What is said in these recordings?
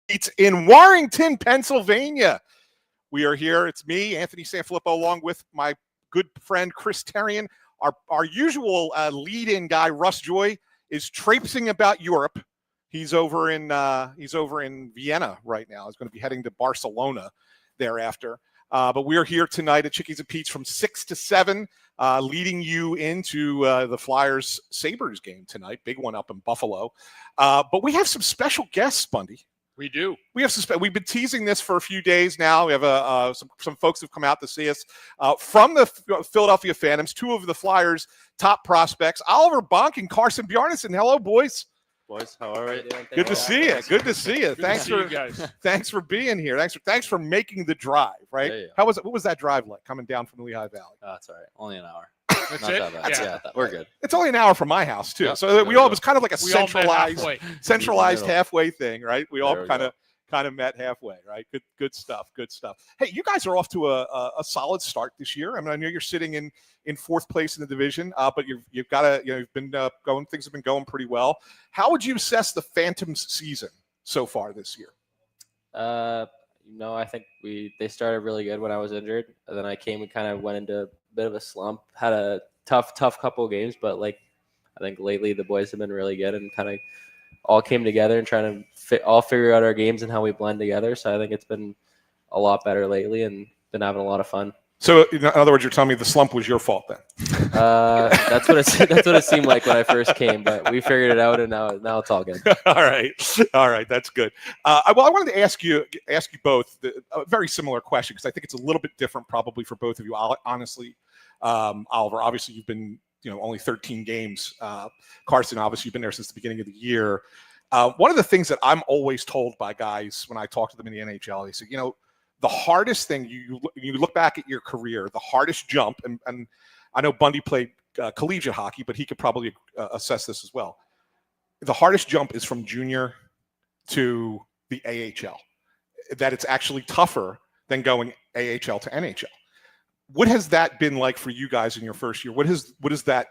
It's in Warrington, Pennsylvania. We are here. It's me, Anthony SanFilippo, along with my good friend Chris Therien. Our usual lead-in guy, Russ Joy, is traipsing about Europe. He's over in Vienna right now. He's going to be heading to Barcelona thereafter. But we are here tonight at Chickie's and Pete's from 6 to 7, leading you into the Flyers Sabres game tonight. Big one up in Buffalo. But we have some special guests, Bundy. We do. We've been teasing this for a few days now. We have some folks have come out to see us from the Philadelphia Phantoms. Two of the Flyers' top prospects, Oliver Bonk and Carson Bjarnason. Hello, boys. Boys, how are you doing? Good to see you. Good to see you. Guys. Thanks for being here. Thanks for making the drive. Right? Yeah. What was that drive like coming down from the Lehigh Valley? Oh, it's all right. Only an hour. That's Not it? that bad. Yeah. We're good. It's only an hour from my house too. Yeah. So it was kind of like a We all met centralized halfway. halfway thing, right? We all There we kind of met halfway, right? Good stuff. Hey, you guys are off to a solid start this year. I mean, I know you're sitting in fourth place in the division, but you've got you've been things have been going pretty well. How would you assess the Phantoms season so far this year? I think they started really good when I was injured, and then I came and kind of went into a bit of a slump. Had a tough couple of games, but I think lately the boys have been really good and kind of all came together and trying to all figure out our games and how we blend together. So I think it's been a lot better lately and been having a lot of fun. So in other words, you're telling me the slump was your fault then? That's what it seemed like when I first came, but we figured it out and now it's all good. All right, that's good. I wanted to ask you both a very similar question because I think it's a little bit different probably for both of you. Honestly, Oliver, obviously you've been only 13 games. Carson, obviously you've been there since the beginning of the year. One of the things that I'm always told by guys when I talk to them in the NHL, they say, the hardest thing, you look back at your career, the hardest jump, and I know Bundy played collegiate hockey, but he could probably assess this as well. The hardest jump is from junior to the AHL, that it's actually tougher than going AHL to NHL. What has that been like for you guys in your first year? What is that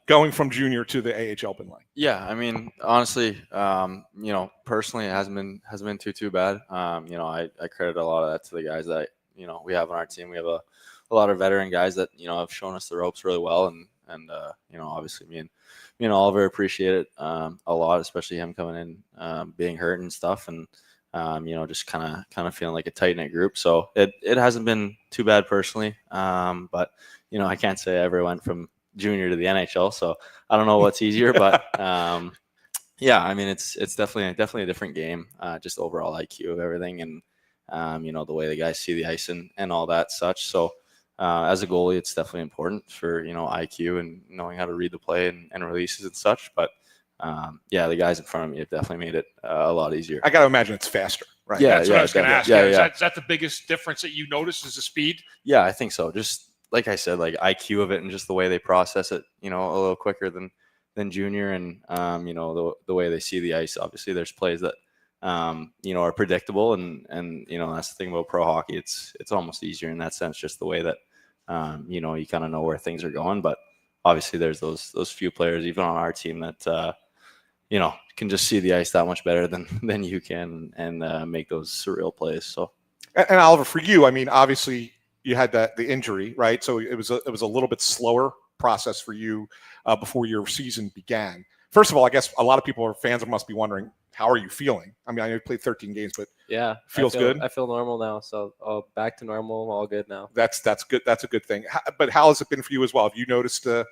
going from junior to the AHL been like? Yeah, I mean, honestly, personally, it hasn't been too bad. I credit a lot of that to the guys that we have on our team. We have a lot of veteran guys that have shown us the ropes really well, and obviously me and Oliver appreciate it a lot, especially him coming in, being hurt and stuff, and just kind of feeling like a tight knit group. So it hasn't been too bad personally, but I can't say I ever went from junior to the NHL, so I don't know what's easier, but yeah, I mean it's definitely a different game, just overall IQ of everything, and the way the guys see the ice and all that such. So as a goalie, it's definitely important for IQ and knowing how to read the play and releases and such. But the guys in front of me have definitely made it a lot easier. I got to imagine it's faster, right? That's what I was going to ask. Yeah. Is that the biggest difference that you notice is the speed? Yeah, I think so. Just like I said, like IQ of it and just the way they process it, a little quicker than junior, and the way they see the ice. Obviously, there's plays that are predictable, and that's the thing about pro hockey. It's almost easier in that sense, just the way that you kind of know where things are going. But obviously, there's those few players even on our team that can just see the ice that much better than you can and make those surreal plays. So, and Oliver, for you, I mean, obviously you had the injury, right? So it was a little bit slower process for you before your season began. First of all, I guess a lot of people or fans must be wondering, how are you feeling? I mean, I know you played 13 games, but yeah, feels good. I feel normal now, so back to normal, all good now. That's good. That's a good thing. But how has it been for you as well? Have you noticed a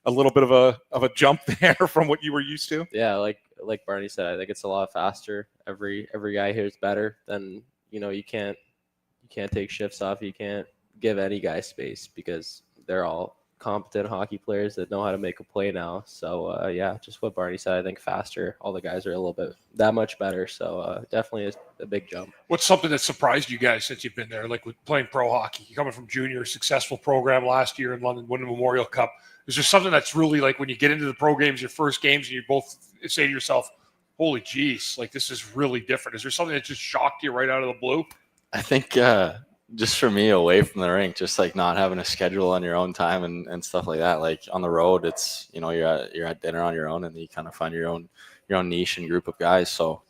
little bit of a jump there from what you were used to? Yeah, like Barney said, I think it's a lot faster. Every guy here is better. Then you can't take shifts off. You can't give any guy space because they're all competent hockey players that know how to make a play now. So just what Barney said, I think faster. All the guys are a little bit that much better. So definitely a big jump. What's something that surprised you guys since you've been there, like with playing pro hockey? You're coming from junior, successful program last year in London, winning the Memorial Cup. Is there something that's really like when you get into the pro games, your first games, and you both say to yourself, holy geez, like this is really different? Is there something that just shocked you right out of the blue? I think just for me, away from the rink, just like not having a schedule on your own time and stuff like that. Like on the road, it's you're at dinner on your own, and you kind of find your own niche and group of guys. So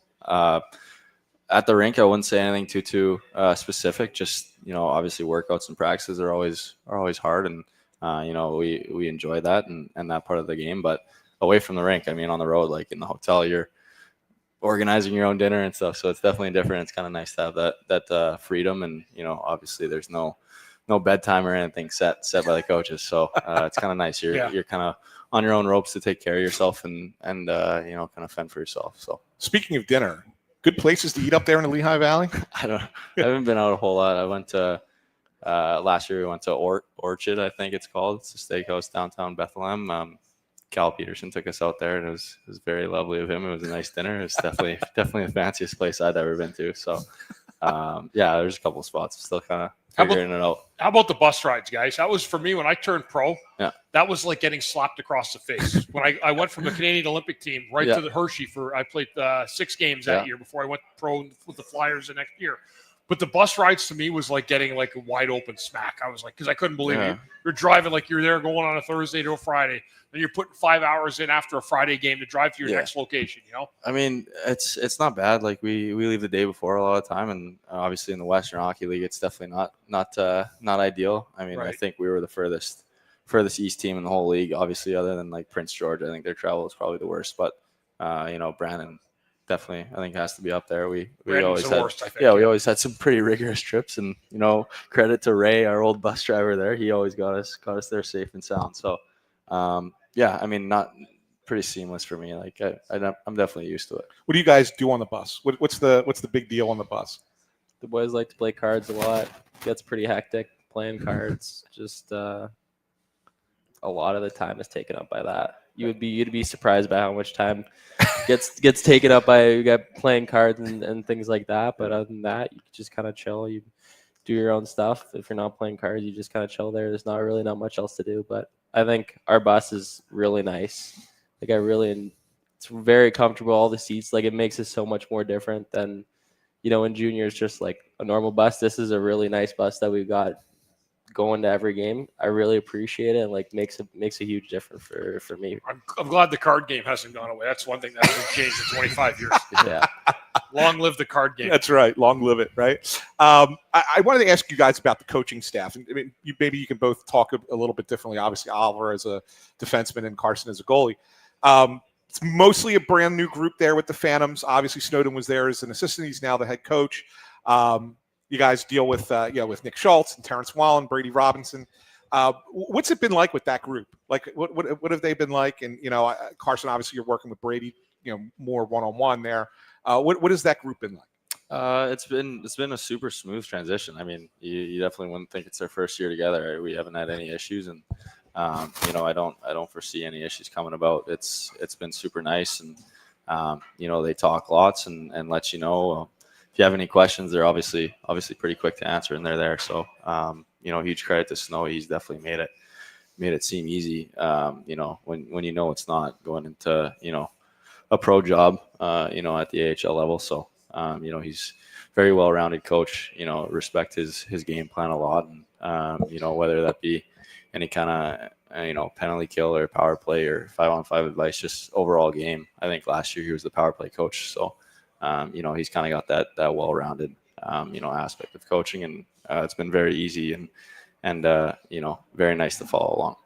At the rink, I wouldn't say anything too specific. Just, obviously workouts and practices are always hard, and we enjoy that and that part of the game. But away from the rink, I mean, on the road, like in the hotel, you're organizing your own dinner and stuff. So it's definitely different. It's kind of nice to have that freedom, and obviously there's no bedtime or anything set by the coaches. So it's kind of nice. You're kind of on your own ropes to take care of yourself and kind of fend for yourself. So speaking of dinner, good places to eat up there in the Lehigh Valley? I haven't been out a whole lot. I went to last year. We went to Orchard, I think it's called. It's a steakhouse downtown Bethlehem. Cal Peterson took us out there, and it was very lovely of him. It was a nice dinner. It was definitely the fanciest place I'd ever been to. So there's a couple of spots. Still kind of figuring it out. How about the bus rides, guys? That was for me when I turned pro. Yeah. That was like getting slapped across the face. When I went from the Canadian Olympic team right to the Hershey I played 6 games that year before I went pro with the Flyers the next year. But the bus rides to me was like getting like a wide open smack. I was like, because I couldn't believe it. You're driving like you're there going on a Thursday to a Friday. Then you're putting 5 hours in after a Friday game to drive to your next location, I mean, it's not bad. Like we leave the day before a lot of the time, and obviously in the Western Hockey League, it's definitely not ideal. I mean, I think we were the furthest east team in the whole league, obviously, other than like Prince George. I think their travel is probably the worst, but Brandon definitely, I think, has to be up there. We always had worst, I think, we always had some pretty rigorous trips, and credit to Ray, our old bus driver there. He always got us there safe and sound. So I mean, not pretty seamless for me. Like I'm definitely used to it. What do you guys do on the bus? What's the big deal on the bus? The boys like to play cards a lot. Gets pretty hectic playing cards. Just a lot of the time is taken up by that. You'd be surprised by how much time gets taken up by playing cards and things like that. But other than that, you just kind of chill. You do your own stuff. If you're not playing cards, you just kind of chill there. There's not much else to do. But I think our bus is really nice. Like it's very comfortable. All the seats, like it makes it so much more different than, in junior, it's just like a normal bus. This is a really nice bus that we've got going to every game. I really appreciate it, and like makes a huge difference for me. I'm glad the card game hasn't gone away. That's one thing that hasn't changed in 25 years. Yeah. Long live the card game. That's right. Long live it, right? I wanted to ask you guys about the coaching staff. I mean, maybe you can both talk a little bit differently. Obviously, Oliver as a defenseman and Carson as a goalie. It's mostly a brand new group there with the Phantoms. Obviously, Snowden was there as an assistant. He's now the head coach. You guys deal with with Nick Schultz and Terrence Wallen, Brady Robinson. What's it been like with that group? Like, what have they been like? And Carson, obviously, you're working with Brady, more one-on-one there. What has that group been like? It's been a super smooth transition. I mean, you definitely wouldn't think it's their first year together. Right? We haven't had any issues, and I don't foresee any issues coming about. It's been super nice, and they talk lots and let you know. If you have any questions, they're obviously pretty quick to answer, and they're there. So, huge credit to Snow. He's definitely made it seem easy. When it's not going into a pro job, at the AHL level. So, he's very well-rounded coach. Respect his game plan a lot, and whether that be any kind of penalty kill or power play or 5-on-5 advice, just overall game. I think last year he was the power play coach. So. He's kind of got that well-rounded, aspect of coaching, and it's been very easy and very nice to follow along.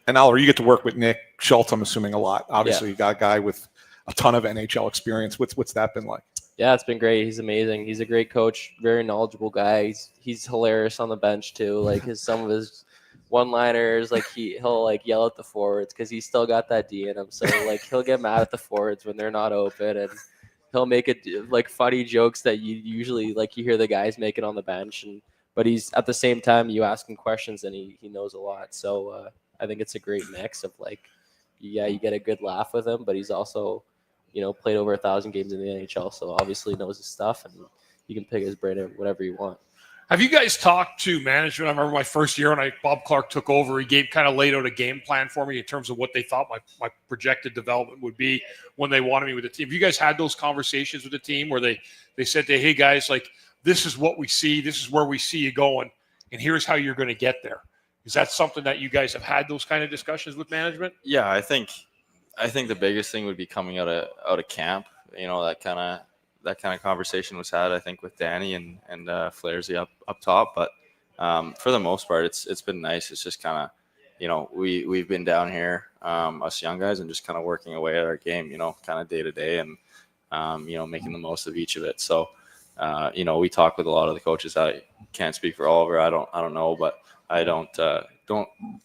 And Oliver, you get to work with Nick Schultz, I'm assuming, a lot. Obviously, you got a guy with a ton of NHL experience. What's that been like? Yeah, it's been great. He's amazing. He's a great coach, very knowledgeable guy. He's hilarious on the bench too. Like some of his one-liners, like he'll like yell at the forwards because he's still got that D in him. So like he'll get mad at the forwards when they're not open, and he'll make it like funny jokes that you usually like you hear the guys make it on the bench, but he's at the same time you ask him questions and he knows a lot. So I think it's a great mix of like, you get a good laugh with him, but he's also played over 1,000 games in the NHL, so obviously knows his stuff, and you can pick his brain or whatever you want. Have you guys talked to management? I remember my first year when Bob Clark took over, he laid out a game plan for me in terms of what they thought my projected development would be when they wanted me with the team. Have you guys had those conversations with the team where they said, hey guys, like, this is what we see, this is where we see you going, and here's how you're going to get there? Is that something that you guys have had those kind of discussions with management? Yeah, I think the biggest thing would be coming out of camp, that kind of that kind of conversation was had, I think, with Danny and Flaresy up top. But for the most part, it's been nice. It's just kind of, we've been down here, us young guys, and just kind of working away at our game, kind of day to day, and making the most of each of it. So, we talk with a lot of the coaches. I can't speak for Oliver. I don't know, but I don't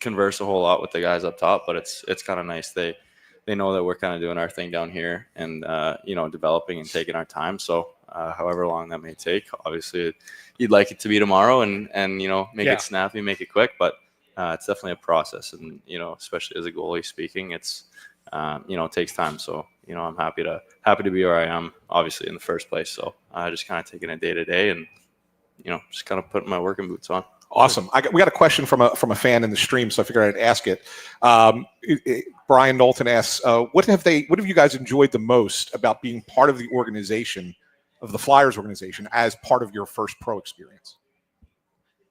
converse a whole lot with the guys up top. But it's kind of nice. They know that we're kind of doing our thing down here and, developing and taking our time. So however long that may take, obviously you'd like it to be tomorrow and make it snappy, make it quick. But it's definitely a process. And, especially as a goalie speaking, it's, it takes time. So, I'm happy to be where I am, obviously, in the first place. So just kind of taking it day to day and, just kind of putting my working boots on. Awesome. We got a question from a fan in the stream, so I figured I'd ask it. Brian Knowlton asks, what have you guys enjoyed the most about being part of the organization, of the Flyers organization, as part of your first pro experience?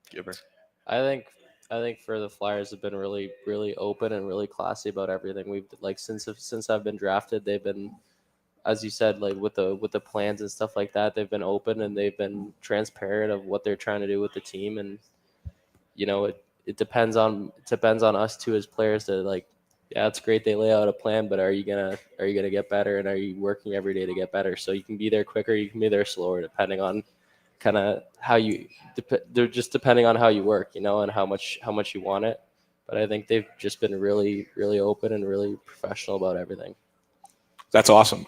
Gibber. I think for the Flyers have been really, really open and really classy about everything. We've since I've been drafted, they've been, as you said, like with the plans and stuff like that, they've been open and they've been transparent of what they're trying to do with the team. And it depends on us too as players to, like, yeah, it's great they lay out a plan, but are you gonna get better, and are you working every day to get better? So you can be there quicker, you can be there slower, depending on kind of how you. They're just depending on how you work, and how much you want it. But I think they've just been really, really open and really professional about everything. That's awesome.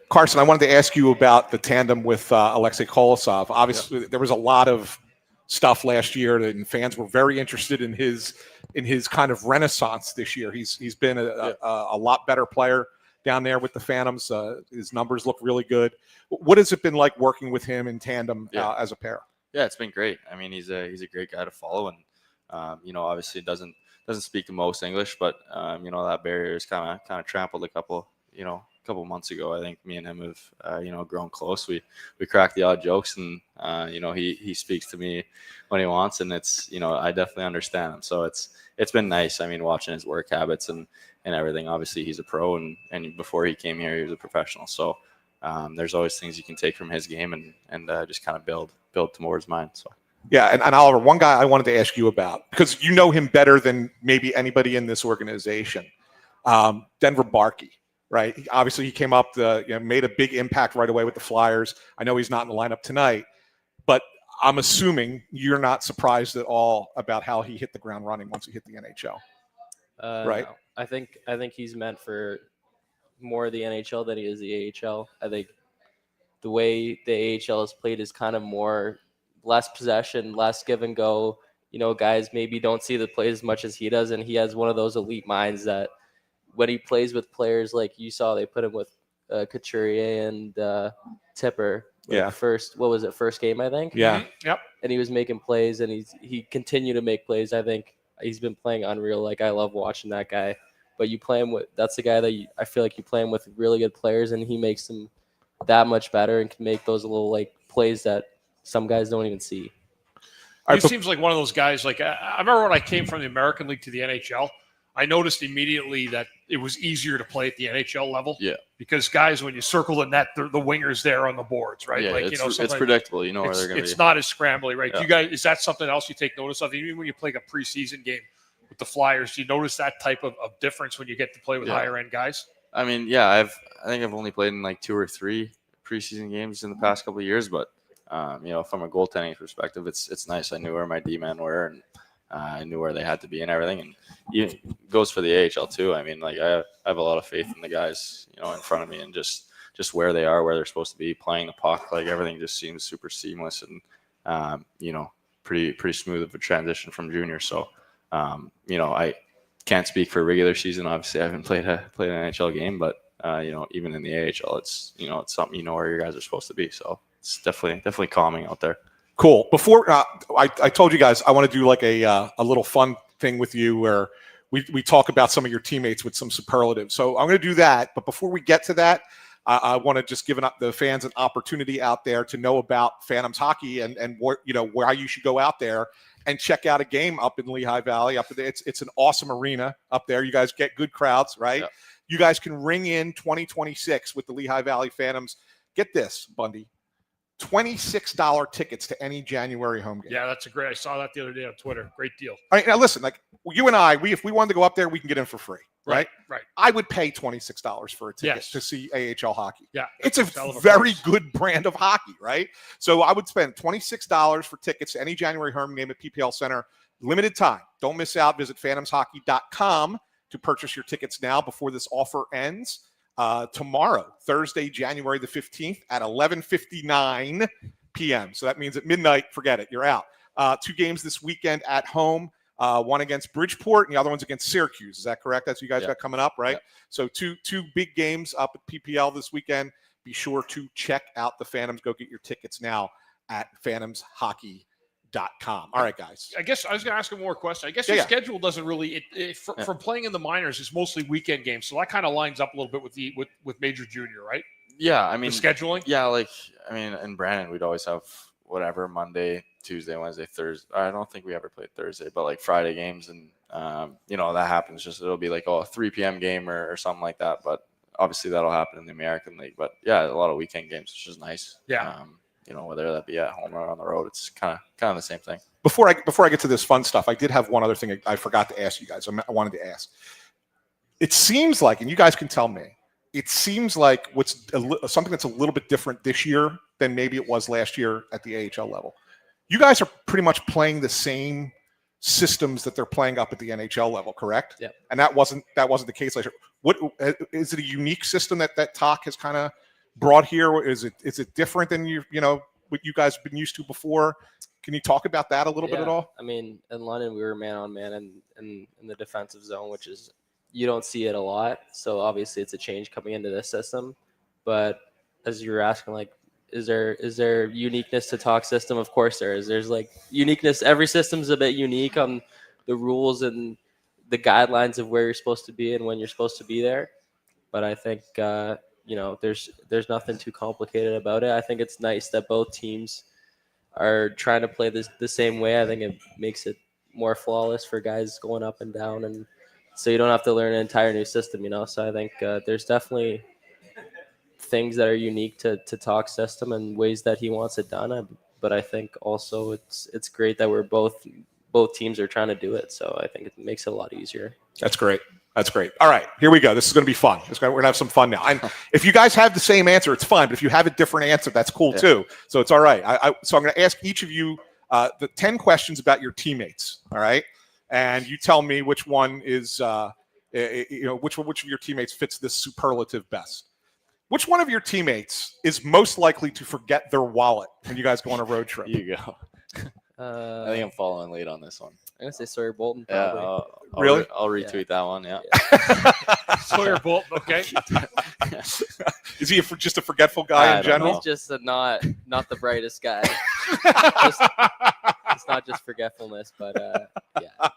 Carson, I wanted to ask you about the tandem with Alexei Kolosov. Obviously, there was a lot of stuff last year, and fans were very interested in his kind of renaissance this year. He's been a lot better player down there with the Phantoms. His numbers look really good. What has it been like working with him in tandem as a pair? Yeah, it's been great. I mean, he's a great guy to follow, and obviously doesn't speak the most English, but that barrier is kind of trampled a couple months ago. I think me and him have grown close. We crack the odd jokes, and he speaks to me when he wants, and it's I definitely understand him. So it's been nice. I mean, watching his work habits and everything. Obviously, he's a pro, and before he came here, he was a professional. So there's always things you can take from his game and just kind of build towards mine. So. Yeah, and Oliver, one guy I wanted to ask you about, because you know him better than maybe anybody in this organization, Denver Barkey, right? Obviously, he came up, made a big impact right away with the Flyers. I know he's not in the lineup tonight, but I'm assuming you're not surprised at all about how he hit the ground running once he hit the NHL, right? No. I think he's meant for more of the NHL than he is the AHL. I think the way the AHL is played is kind of more less possession, less give and go. Guys maybe don't see the play as much as he does, and he has one of those elite minds that when he plays with players like you saw, they put him with Couturier and Tipper. First game, I think? Yeah. Yep. And he was making plays, and he continued to make plays. I think he's been playing unreal. Like, I love watching that guy. But you play him with – that's the guy that I feel like you play him with really good players, and he makes them that much better and can make those little, like, plays that some guys don't even see. He seems like one of those guys. Like, I remember when I came from the American League to the NHL, I noticed immediately that it was easier to play at the NHL level. Yeah. Because guys, when you circle the net, the winger's there on the boards, right? Yeah, like, it's predictable. You know where they're going to be. It's not as scrambly, right? Yeah. Do you guys, is that something else you take notice of? Even when you play a preseason game with the Flyers, do you notice that type of difference when you get to play with higher end guys? I mean, yeah, I think I've only played in like 2 or 3 preseason games in the past couple of years, but from a goaltending perspective, it's nice. I knew where my D-men were, and I knew where they had to be and everything. And it goes for the AHL too. I mean, like, I have a lot of faith in the guys, in front of me, and just where they are, where they're supposed to be, playing the puck. Like, everything just seems super seamless and pretty smooth of a transition from junior. So I can't speak for regular season. Obviously, I haven't played an NHL game, but even in the AHL, it's it's something where your guys are supposed to be. So it's definitely calming out there. Cool. Before I told you guys I want to do like a little fun thing with you where we talk about some of your teammates with some superlatives. So I'm going to do that. But before we get to that, I want to just give the fans an opportunity out there to know about Phantoms hockey and why you should go out there and check out a game up in Lehigh Valley. It's an awesome arena up there. You guys get good crowds, right? Yeah. You guys can ring in 2026 with the Lehigh Valley Phantoms Get this, Bundy. $26 tickets to any January home game. Yeah, that's a great. I saw that the other day on Twitter. Great deal. All right, now listen, like you and I, if we wanted to go up there, we can get in for free, right? Right. I would pay $26 for a ticket Yes. to see AHL hockey. Yeah, It's a hell of a very price. good brand of hockey, right? So I would spend $26 for tickets to any January home game at PPL Center. Limited time. Don't miss out. Visit phantomshockey.com to purchase your tickets now before this offer ends. Tomorrow, Thursday, January the 15th at 11:59 p.m. So that means at midnight, forget it, you're out. 2 games this weekend at home, one against Bridgeport and the other one's against Syracuse. Is that correct? That's what you guys got coming up, right? So two big games up at PPL this weekend. Be sure to check out the Phantoms. Go get your tickets now at phantomshockey.com. All right, guys. I guess I was going to ask one more question. I guess Yeah, your yeah. schedule doesn't really from playing in the minors is mostly weekend games, so that kind of lines up a little bit with major junior, right? Yeah, I mean, The scheduling. yeah, like I mean, in Brandon, we'd always have whatever Monday, Tuesday, Wednesday, Thursday. I don't think we ever played Thursday, but like Friday games, and that happens. Just it'll be like a 3 p.m. game or something like that. But obviously that'll happen in the American League. But yeah, a lot of weekend games, which is nice. Yeah. Whether that be at home or on the road, it's kind of the same thing. Before I get to this fun stuff, I did have one other thing I forgot to ask you guys. I wanted to ask. It seems like, and you guys can tell me, it seems like something that's a little bit different this year than maybe it was last year at the AHL level. You guys are pretty much playing the same systems that they're playing up at the NHL level, correct? Yeah. And that wasn't the case last year. What is it? A unique system that Talk has kind of brought here? Or is it different than what you guys have been used to before? Can you talk about that a little bit at all? I mean, in London, we were man on man in the defensive zone, which is you don't see it a lot. So obviously, it's a change coming into this system. But as you were asking, like, is there uniqueness to Talk system? Of course there is. There's like uniqueness. Every system's a bit unique on the rules and the guidelines of where you're supposed to be and when you're supposed to be there. But I think there's nothing too complicated about it. I think it's nice that both teams are trying to play the same way. I think it makes it more flawless for guys going up and down, and so you don't have to learn an entire new system. So I think there's definitely things that are unique to Talk's system and ways that he wants it done. But I think also it's great that we're both teams are trying to do it. So I think it makes it a lot easier. That's great. All right, here we go. This is going to be fun. We're going to have some fun now. And if you guys have the same answer, it's fine. But if you have a different answer, that's cool too. So it's all right. So I'm going to ask each of you the 10 questions about your teammates. All right, and you tell me which one is which of your teammates fits this superlative best. Which one of your teammates is most likely to forget their wallet when you guys go on a road trip? You go. I think I'm following late on this one. I'm gonna say Sawyer Bolton. Probably. Yeah, Really? I'll retweet that one. Yeah. Sawyer Bolton. Okay. Is he just a forgetful guy in general? He's just not the brightest guy. It's not just forgetfulness, but yeah.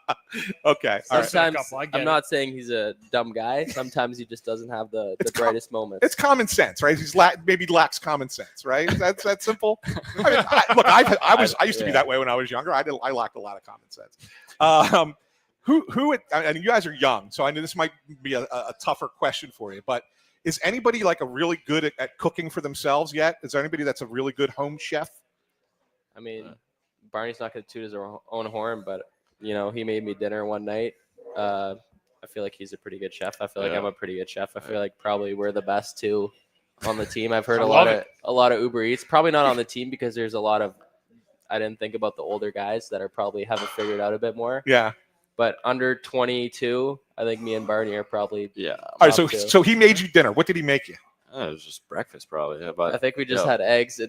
Okay. All right. Sometimes I'm not saying he's a dumb guy. Sometimes he just doesn't have the brightest moments. It's common sense, right? He's maybe lacks common sense, right? That's that simple. I mean, I used to be that way when I was younger. I lacked a lot of common sense. And you guys are young, so I know this might be a tougher question for you, but is anybody like a really good at cooking for themselves yet? Is there anybody that's a really good home chef? I mean, Barney's not going to toot his own horn, but he made me dinner one night. I feel like he's a pretty good chef. I feel like I'm a pretty good chef. I feel like probably we're the best two on the team. I've heard a lot of Uber Eats. Probably not on the team because there's a lot of I didn't think about the older guys that are probably haven't figured out a bit more. Yeah. But under 22, I think me and Barney are probably All right, so he made you dinner. What did he make you? It was just breakfast, probably. Yeah, but I think we just had eggs and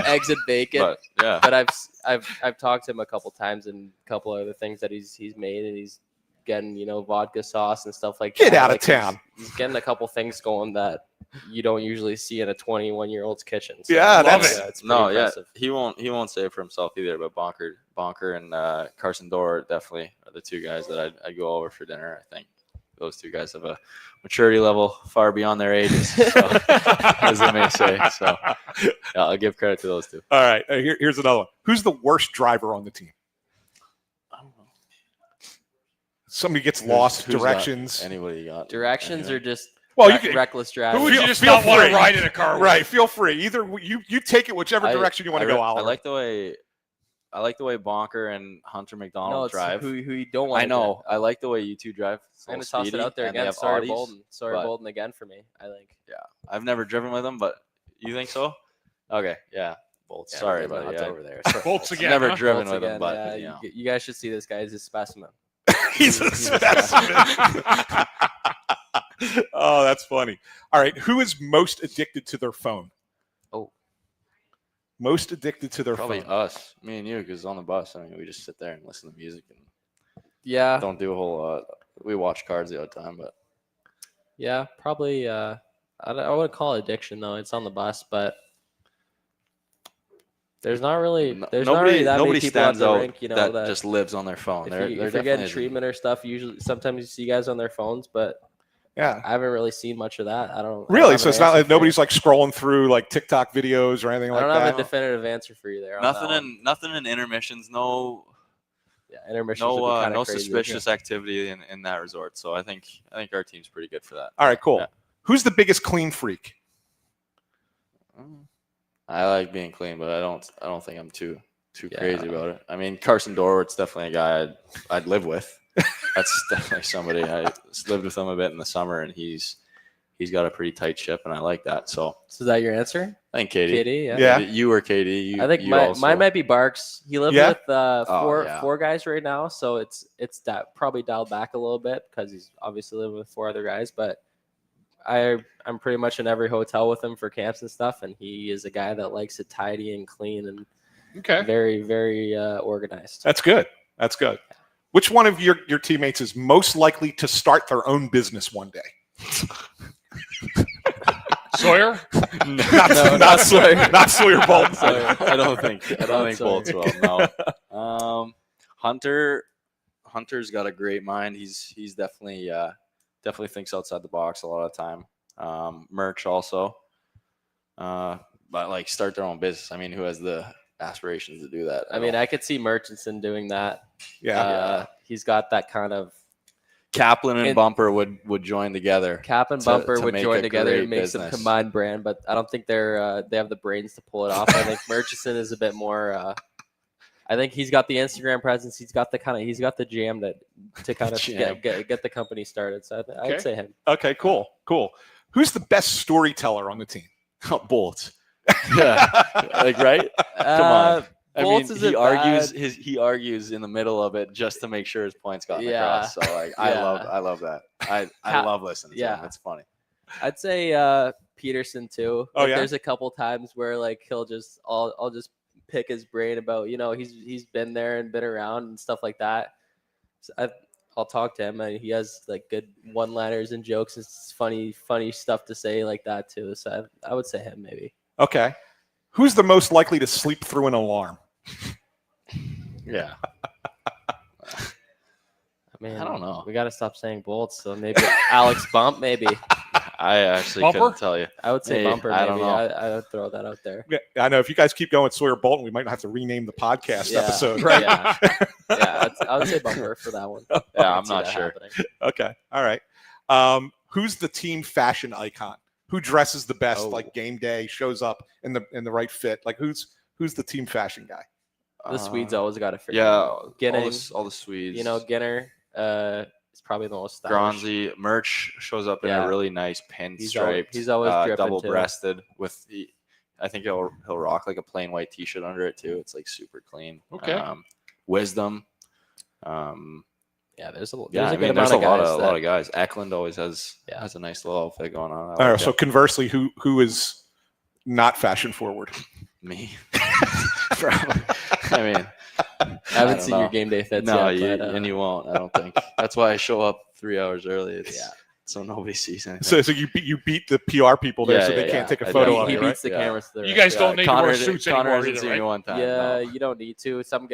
eggs and bacon. But I've talked to him a couple times and a couple other things that he's made, and he's getting vodka sauce and stuff like that. Get out of town. He's getting a couple things going that you don't usually see in a 21-year-old's kitchen. So that's impressive. He won't say it for himself either. But Bonker and Carson Dorr definitely are the two guys that I'd go over for dinner. I think those two guys have a maturity level far beyond their ages, as they may say. So I'll give credit to those two. All right, here's another one. Who's the worst driver on the team? I don't know. Somebody gets lost. Who's directions. Anybody got Directions are just Well, you can, reckless driving. Who would you Feel- just feel not want free. to ride in a car with? right. Feel free. Either you take it whichever direction you want to go, I Oliver. like the way Bonker and Hunter No, McDonald it's drive. who you don't want. I know. I like the way you two drive. It's a I'm gonna little toss it out there speedy, and they again. have Sorry, Audis, Bolden. Sorry, but- Bolden again for me. I think. Yeah, I've never driven with them, but you think so? Okay, yeah. Bolts. Yeah, Sorry, the buddy. nuts Yeah. over there. Bolts again. Never huh? driven Bolts with again, him, but yeah, you know. you guys should see this guy. He's a specimen. He's a specimen. Oh, that's funny. All right. Who is most addicted to their phone? Oh. Most addicted to their Probably phone. us, me and you, because on the bus, I mean, we just sit there and listen to music and Yeah, don't do a whole lot. We watch cards the other time, but yeah, probably. I wouldn't call it addiction though. It's on the bus, but there's not really that many nobody people at stands the out rink, you know, that, that just lives on their phone. if They're you're definitely getting treatment or stuff, usually sometimes you see guys on their phones, but Yeah. I haven't really seen much of that. I don't Really? have So an it's not answer like for you. nobody's like scrolling through like TikTok videos or anything I like don't have that. a definitive answer for you there. on that one. nothing in intermissions. No, Yeah, intermissions would be kinda no crazy. suspicious activity in that resort. So I think our team's pretty good for that. All right, cool. Yeah. Who's the biggest clean freak? I like being clean, but I don't think I'm too Yeah. crazy about it. I mean, Carson Dorwart's definitely a guy I'd live with. That's definitely somebody I lived with him a bit in the summer, and he's got a pretty tight ship, and I like that. So So is that your answer? I think Katie. Katie, yeah. Yeah. You or Katie. I think you mine also. might be Barks. He lives Yeah? with yeah. four guys right now, so it's probably dialed back a little bit because he's obviously living with four other guys. But I'm pretty much in every hotel with him for camps and stuff, and he is a guy that likes it tidy and clean and Okay. very very organized. That's good. That's good. Which one of your teammates is most likely to start their own business one day? Sawyer? Not Sawyer. Not Sawyer Bolton. I don't think Bolt's will. No. Hunter's got a great mind. He's definitely thinks outside the box a lot of the time. Merch also. But like start their own business. I mean, who has the aspirations to do that? I mean, I could see Murchison doing that. Yeah. He's got that kind of Kaplan and And- Bumper would join together. Cap and to- Bumper to would make join a together and great make some business. combined brand, but I don't think they have the brains to pull it off. I think Murchison is a bit more. I think he's got the Instagram presence. He's got the jam to kind of Jam. get the company started. So I would say him. Okay, cool. Who's the best storyteller on the team? Bolt. Yeah. Like right? Come on. I mean, Bolts he argues in the middle of it just to make sure his points got Yeah. across. So like, I Yeah. love that. I love listening to him. It's funny. I'd say Peterson too. Oh, Like, yeah? There's a couple times where like I'll just pick his brain about he's been there and been around and stuff like that. So I'll talk to him and he has like good one-liners and jokes and funny stuff to say like that too. So I would say him maybe. Okay. Who's the most likely to sleep through an alarm? Yeah. I mean, I don't know. We got to stop saying Bolts. So maybe Alex Bump. Maybe I actually Bumper? couldn't tell you. I would say Hey, Bumper. I Maybe don't know. I would throw that out there. Yeah, I know if you guys keep going with Sawyer Bolton, we might have to rename the podcast Yeah. episode. Right. Yeah, I would say Bumper for that one. Yeah, I I'm could see not that sure. happening. Okay. All right. Who's the team fashion icon? Who dresses the best Oh. like game day, shows up in the right fit? Like who's the team fashion guy? The Swedes always got to figure Yeah, out. Ginning, all the Swedes. Ginner is probably the most stylish. Gronzi merch shows up in Yeah. a really nice pinstripe. He's always dripping, too. double-breasted with the. I think he'll rock like a plain white T-shirt under it too. It's like super clean. Okay. Wisdom. Yeah, there's a Yeah, there's I a good mean, there's amount a of guys. lot of guys. Eklund always has Yeah. a nice little outfit going on. I All like right. So it. conversely, who is not fashion forward? Me. Probably. I mean, I haven't don't seen your know. game day fits no, yet. But, and you won't. I don't think. That's why I show up 3 hours early. Yeah. So nobody sees anything. So you beat the PR people there, Yeah, so they yeah, can't yeah. take a I photo do. of he you, beats right? the Yeah. cameras to the You right. guys don't need to wear Connor suits Connor anymore hasn't either, seen right? me one time. Yeah, no. you don't need to. Some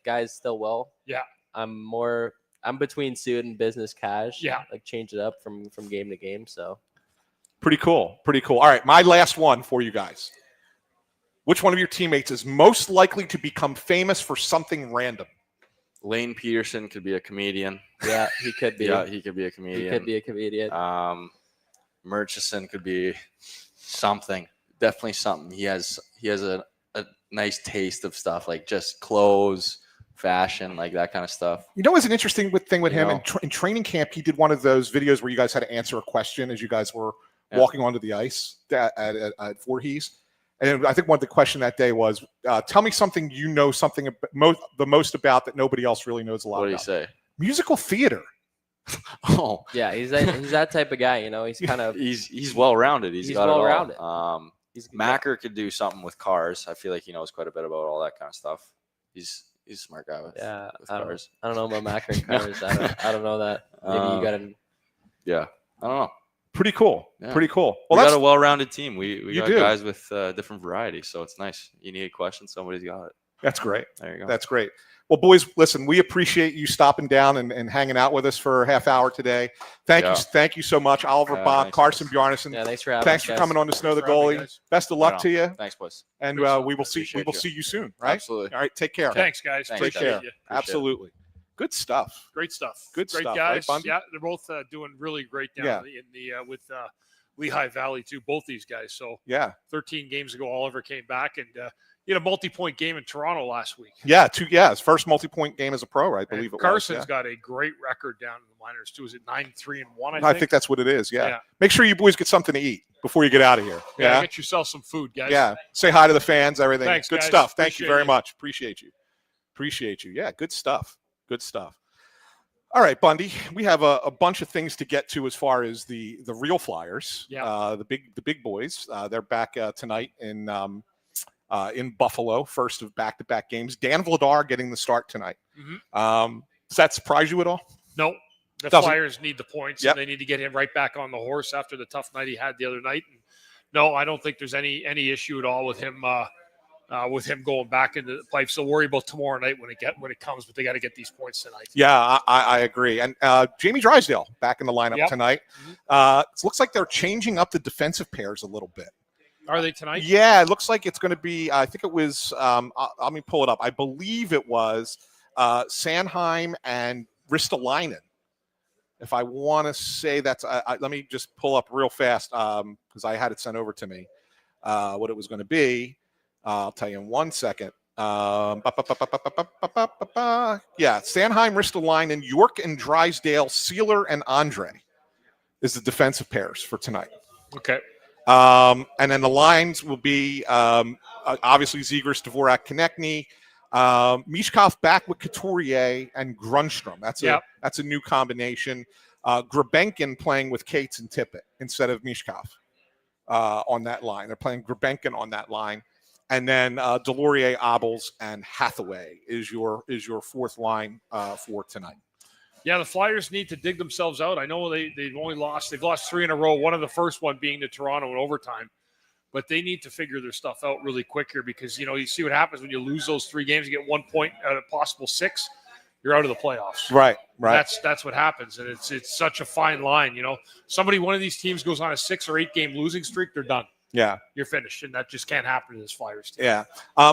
guys still will. Yeah. I'm between suit and business cash. Yeah. Like change it up from game to game. So Pretty cool. All right, my last one for you guys. Which one of your teammates is most likely to become famous for something random? Lane Peterson could be a comedian. yeah, he could be. Yeah, he could be a He comedian. could be a comedian. Murchison could be something. Definitely something. He has a nice taste of stuff, like just clothes, fashion, like that kind of stuff. You know, what's an interesting thing with him know. in training camp? He did one of those videos where you guys had to answer a question as you guys were walking onto the ice at Voorhees. And I think one of the question that day was, tell me something you know something the most about that nobody else really knows a lot about. What did he say? Musical theater. Oh, Yeah, he's that type of guy. You know, he's kind of he's well rounded. He's got well-rounded. it all. Macker could do something with cars. I feel like he knows quite a bit about all that kind of stuff. He's a smart guy with cars. I don't know about Macker and cars. I don't know that. Maybe you got to. Yeah, I don't know. Pretty cool. Yeah. Pretty cool. Well, we got a well-rounded team. We got do. guys with different varieties, so it's nice. You need a question, somebody's got it. That's great. There you go. That's great. Well, boys, listen, we appreciate you stopping down and hanging out with us for a half hour today. Thank you so much, Oliver Bonk, Carson Bjarnason. Yeah, thanks for having Thanks us, for guys. coming on to Snow the Thanks for having me, Goalie. guys. Best of luck to you, Thanks, boys. and we will see you soon. Right? Absolutely. All right. Take care. Thanks, guys. Thanks, Take Appreciate care. you. Absolutely. Good stuff. Great stuff. Good great stuff, guys. right, Bundy? Yeah, they're both doing really great down in the with Lehigh Valley too. Both these guys. So Yeah. 13 games ago, Oliver came back and he had a multi-point game in Toronto last week. Yeah. His first multi-point game as a pro, I believe And it Carson's was. got a great record down in the minors too. Is it 9-3-1? I think that's what it is. Yeah. Make sure you boys get something to eat before you get out of here. Yeah. Get yourself some food, guys. Yeah. Say hi to the fans, everything. Thanks, Good guys. stuff. Thank you Appreciate very you. much. Appreciate you. Yeah, good stuff. Good stuff. All right, Bundy, we have a bunch of things to get to as far as the real Flyers. Yeah. The big boys. They're back tonight in Buffalo, first of back-to-back games. Dan Vladar getting the start tonight. Mm-hmm. Does that surprise you at all? No. The Doesn't. Flyers need the points. Yep. And they need to get him right back on the horse after the tough night he had the other night. And no, I don't think there's any issue at all with him going back into the pipes. They'll worry about tomorrow night when it comes, but they got to get these points tonight. Yeah, I agree. And Jamie Drysdale back in the lineup tonight. It looks like they're changing up the defensive pairs a little bit. Are they tonight? Yeah, it looks like it's going to be. I think it was. Let me pull it up. I believe it was Sanheim and Ristolainen. If I want to say that's, let me just pull up real fast because I had it sent over to me what it was going to be. I'll tell you in 1 second. Yeah, Sanheim, Ristolainen, York and Drysdale, Sealer and Andre is the defensive pairs for tonight. Okay. And then the lines will be obviously Zegras, Dvorak, Konechny, Mishkov back with Couturier and Grunstrom. That's a new combination. Grabenkin playing with Cates and Tippett instead of Mishkov on that line. They're playing Grabenkin on that line. And then Delorier, Obels, and Hathaway is your fourth line for tonight. Yeah, the Flyers need to dig themselves out. I know they've lost 3 in a row, one of the first one being to Toronto in overtime. But they need to figure their stuff out really quick here because, you see what happens when you lose those 3 games, you get 1 point out of possible 6, you're out of the playoffs. Right. That's what happens. And it's such a fine line, one of these teams goes on a 6 or 8 game losing streak, they're done. Yeah. You're finished. And that just can't happen to this Flyers team. Yeah.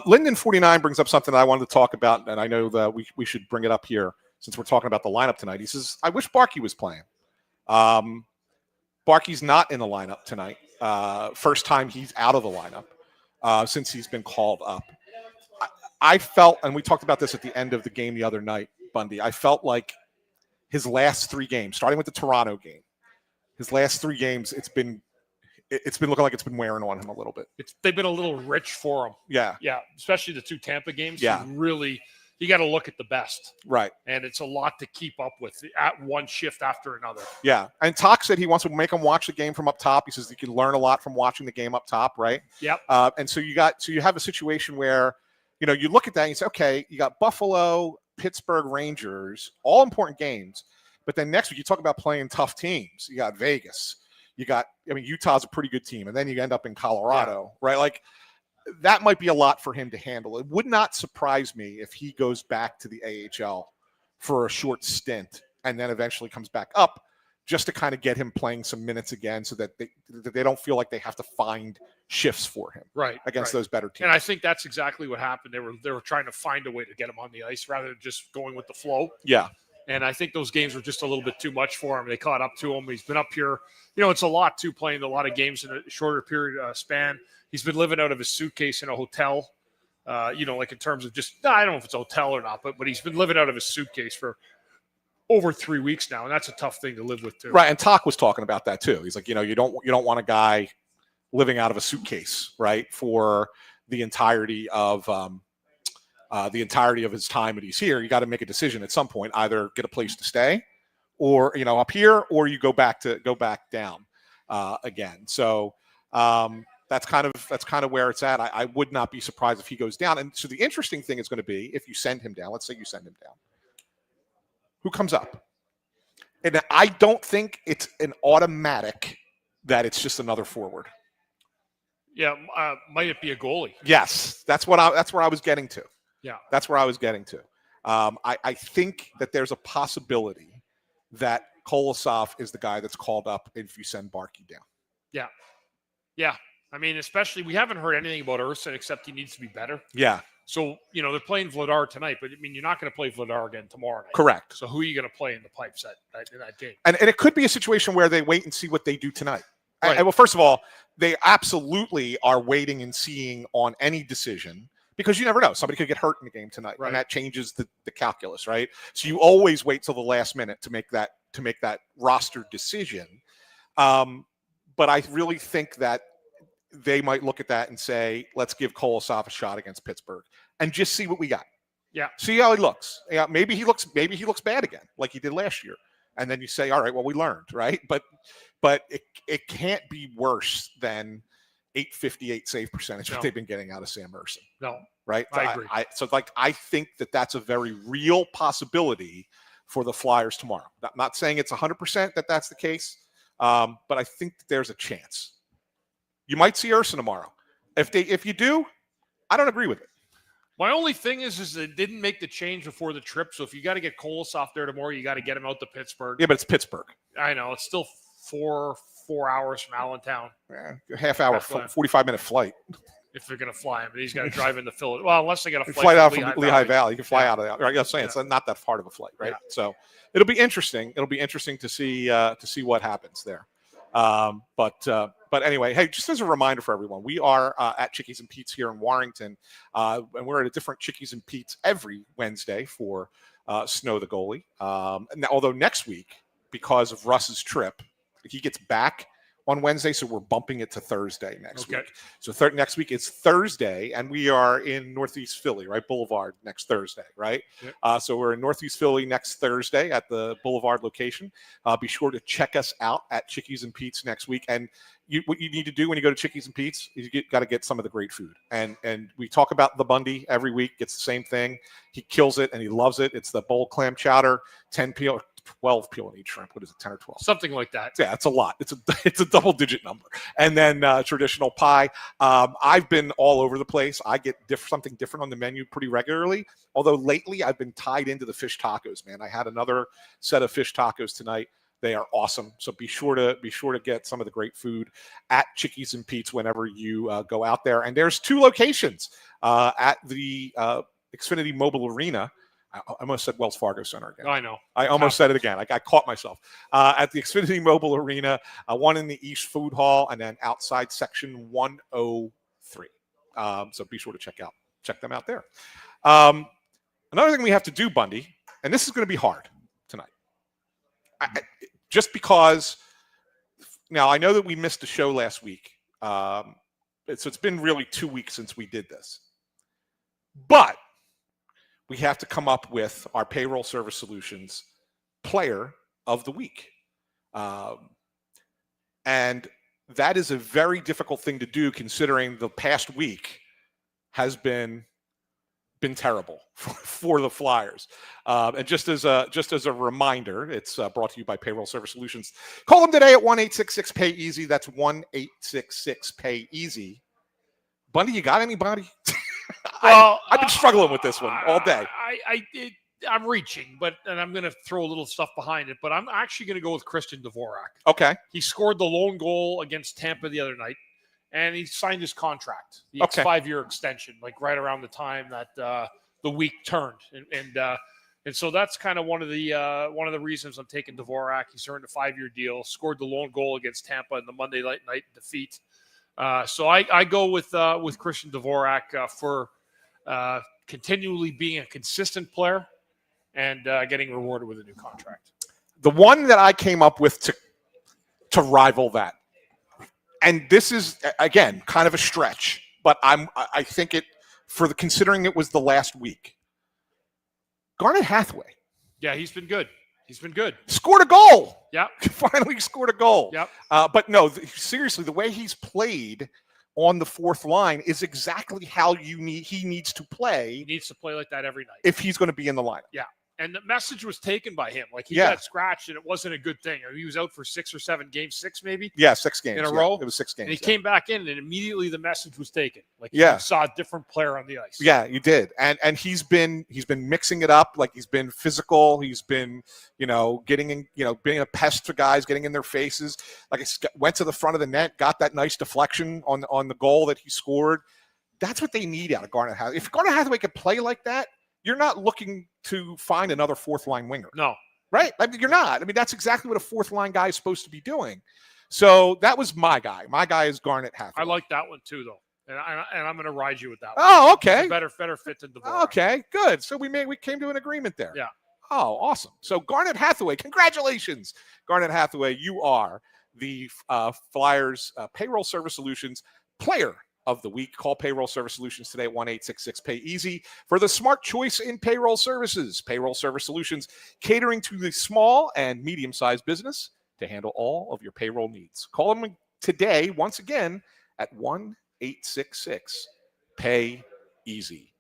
Linden 49 brings up something I wanted to talk about, and I know that we should bring it up here since we're talking about the lineup tonight. He says, I wish Barkey was playing. Barkey's not in the lineup tonight. First time he's out of the lineup since he's been called up. I felt, and we talked about this at the end of the game the other night, Bundy, I felt like his last 3 games, starting with the Toronto game, his last 3 games, it's been looking like it's been wearing on him a little bit. They've been a little rich for him. Yeah. Yeah. Especially the 2 Tampa games. Yeah. You got to look at the best. Right. And it's a lot to keep up with at one shift after another. Yeah. And Talk said he wants to make him watch the game from up top. He says he can learn a lot from watching the game up top, right? Yep. And so you have a situation where, you look at that and you say, okay, you got Buffalo, Pittsburgh, Rangers, all important games. But then next week you talk about playing tough teams. You got Vegas. Utah's a pretty good team. And then you end up in Colorado, right? Like, that might be a lot for him to handle. It would not surprise me if he goes back to the AHL for a short stint and then eventually comes back up just to kind of get him playing some minutes again so that they don't feel like they have to find shifts for him against those better teams. And I think that's exactly what happened. They were trying to find a way to get him on the ice rather than just going with the flow. Yeah. And I think those games were just a little bit too much for him. They caught up to him. He's been up here. It's a lot, too, playing a lot of games in a shorter period span. He's been living out of his suitcase in a hotel, like in terms of I don't know if it's a hotel or not, but he's been living out of his suitcase for over 3 weeks now, and that's a tough thing to live with, too. Right, and Talk was talking about that, too. He's like, you don't want a guy living out of a suitcase, right, for the entirety of his time that he's here. You got to make a decision at some point, either get a place to stay or, up here, or you go back down again. So that's kind of where it's at. I would not be surprised if he goes down. And so the interesting thing is going to be if you send him down, let's say you send him down, who comes up? And I don't think it's an automatic that it's just another forward. Yeah. Might it be a goalie? Yes. That's where I was getting to. Yeah. That's where I was getting to. I think that there's a possibility that Kolosov is the guy that's called up if you send Barkey down. Yeah. Yeah. I mean, especially we haven't heard anything about Urson except he needs to be better. Yeah. So, they're playing Vladar tonight, but you're not going to play Vladar again tomorrow night. Correct. So who are you going to play in the pipes in that game? And it could be a situation where they wait and see what they do tonight. Right. Well, first of all, they absolutely are waiting and seeing on any decision because you never know. Somebody could get hurt in the game tonight, right. And that changes the calculus, right? So you always wait till the last minute to make that roster decision. But I really think that they might look at that and say, let's give Kolosov a shot against Pittsburgh and just see what we got. Yeah. See how he looks. Yeah, maybe he looks bad again, like he did last year. And then you say, all right, well, we learned, right? But it can't be worse than 858 save percentage that they've been getting out of Sam Urson. No. Right? I agree. I think that's a very real possibility for the Flyers tomorrow. I'm not saying it's 100% that that's the case, but I think that there's a chance. You might see Urson tomorrow. If you do, I don't agree with it. My only thing is they didn't make the change before the trip. So if you got to get Kolosov there tomorrow, you got to get him out to Pittsburgh. Yeah, but it's Pittsburgh. I know. It's still four hours from Allentown. Yeah, half hour, 45-minute flight. If they're going to fly him, but he's got to drive into Philadelphia. Well, unless they got to fly out from Lehigh Valley. You can fly out of there. Right? I'm saying Yeah. It's not that far of a flight, right? Yeah. So it'll be interesting. It'll be interesting to see what happens there. But anyway, hey, just as a reminder for everyone, we are at Chickies and Pete's here in Warrington, and we're at a different Chickies and Pete's every Wednesday for Snow the Goalie. Although next week, because of Russ's trip, he gets back on Wednesday, so we're bumping it to Thursday next week. So next week is Thursday, and we are in Northeast Philly, right? Boulevard next Thursday, right? Yep. So we're in Northeast Philly next Thursday at the Boulevard location. Be sure to check us out at Chickies and Pete's next week. And what you need to do when you go to Chickies and Pete's is you got to get some of the great food. And we talk about the Bundy every week. Gets the same thing. He kills it, and he loves it. It's the bowl clam chowder, 10 peel. 12 peel on each shrimp. What is it, 10 or 12? Something like that. Yeah, it's a lot. It's a double-digit number. And then traditional pie. I've been all over the place. I get something different on the menu pretty regularly. Although lately I've been tied into the fish tacos, man. I had another set of fish tacos tonight. They are awesome. So be sure to get some of the great food at Chickies and Pete's whenever you go out there. And there's 2 locations at the Xfinity Mobile Arena. I almost said Wells Fargo Center again. I know. I almost said it again. I caught myself. At the Xfinity Mobile Arena, one in the East Food Hall, and then outside section 103. So be sure to check them out there. Another thing we have to do, Bundy, and this is going to be hard tonight. Just because, now I know that we missed a show last week. So it's been really 2 weeks since we did this. But we have to come up with our Payroll Service Solutions Player of the Week. And that is a very difficult thing to do considering the past week has been terrible for the Flyers. And just as a reminder, it's brought to you by Payroll Service Solutions. Call them today at 1-866-PAY-EASY. That's 1-866-PAY-EASY. Bundy, you got anybody? Well, I've been struggling with this one all day. I'm reaching, and I'm going to throw a little stuff behind it, but I'm actually going to go with Christian Dvorak. Okay. He scored the lone goal against Tampa the other night, and he signed his contract, the 5-year extension, like right around the time that the week turned. And And so that's kind of one of the reasons I'm taking Dvorak. He's earned a 5-year deal, scored the lone goal against Tampa in the Monday night defeat. So I go with Christian Dvorak for continually being a consistent player and getting rewarded with a new contract. The one that I came up with to rival that, and this is again kind of a stretch, but I think it considering it was the last week. Garnet Hathaway. Yeah, he's been good. Scored a goal. Yep. Finally scored a goal. Yep. But no, seriously, the way he's played on the fourth line is exactly how he needs to play. He needs to play like that every night if he's going to be in the lineup. Yeah. And the message was taken by him. Like he got scratched and it wasn't a good thing. I mean, he was out for 6 or 7 games, 6 maybe? Yeah, 6 games. In a row? It was 6 games. And he came back in and immediately the message was taken. Like you saw a different player on the ice. Yeah, you did. And he's been mixing it up. Like he's been physical. He's been, getting in, being a pest to guys, getting in their faces. Like went to the front of the net, got that nice deflection on the goal that he scored. That's what they need out of Garnet Hathaway. If Garnet Hathaway could play like that, you're not looking to find another fourth-line winger. No. Right? I mean, you're not. I mean, that's exactly what a fourth-line guy is supposed to be doing. So that was my guy. My guy is Garnet Hathaway. I like that one too, though. And I'm going to ride you with that one. Oh, okay. Better fit than Dvorak. Okay, good. So we came to an agreement there. Yeah. Oh, awesome. So Garnet Hathaway, congratulations. Garnet Hathaway, you are the Flyers Payroll Service Solutions Player of the Week. Call Payroll Service Solutions today at 1-866-PAY-EASY for the smart choice in payroll services. Payroll Service Solutions, catering to the small and medium-sized business to handle all of your payroll needs. Call them today, once again, at 1-866-PAY-EASY.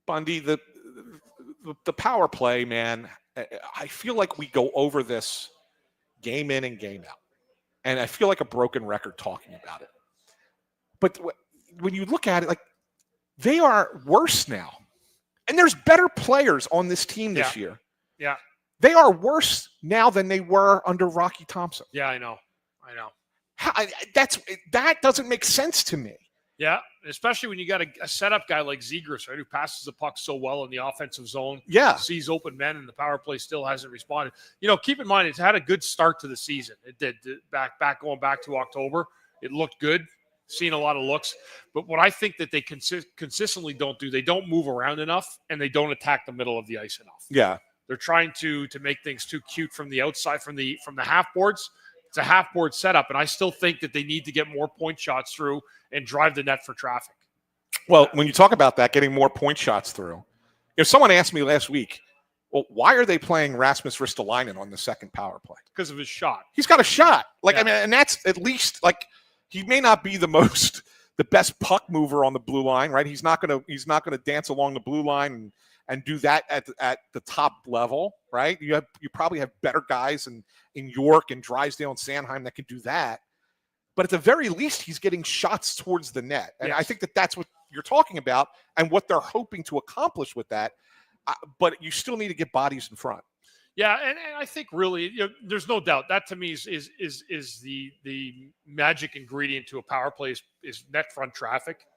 Bundy, the power play, man, I feel like we go over this game in and game out. And I feel like a broken record talking about it. But when you look at it, like they are worse now. And there's better players on this team this year. Yeah. They are worse now than they were under Rocky Thompson. Yeah, I know. That doesn't make sense to me. Yeah, especially when you got a setup guy like Zegras, right, who passes the puck so well in the offensive zone. Yeah. Sees open men, and the power play still hasn't responded. Keep in mind, it's had a good start to the season. It did. Going back to October. It looked good, seen a lot of looks. But what I think that they consistently don't do, they don't move around enough, and they don't attack the middle of the ice enough. Yeah. They're trying to make things too cute from the outside, from the half boards. It's a half board setup, and I still think that they need to get more point shots through and drive the net for traffic. Well, when you talk about that, getting more point shots through, someone asked me last week, well, why are they playing Rasmus Ristolainen on the second power play? Because of his shot. He's got a shot. I mean, and that's at least he may not be the best puck mover on the blue line, right? He's not gonna dance along the blue line and do that at the top level, right? You probably have better guys in York and Drysdale and Sanheim that can do that. But at the very least, he's getting shots towards the net. And I think that's what you're talking about and what they're hoping to accomplish with that. But you still need to get bodies in front. Yeah, and I think really, there's no doubt that to me is the magic ingredient to a power play is net front traffic.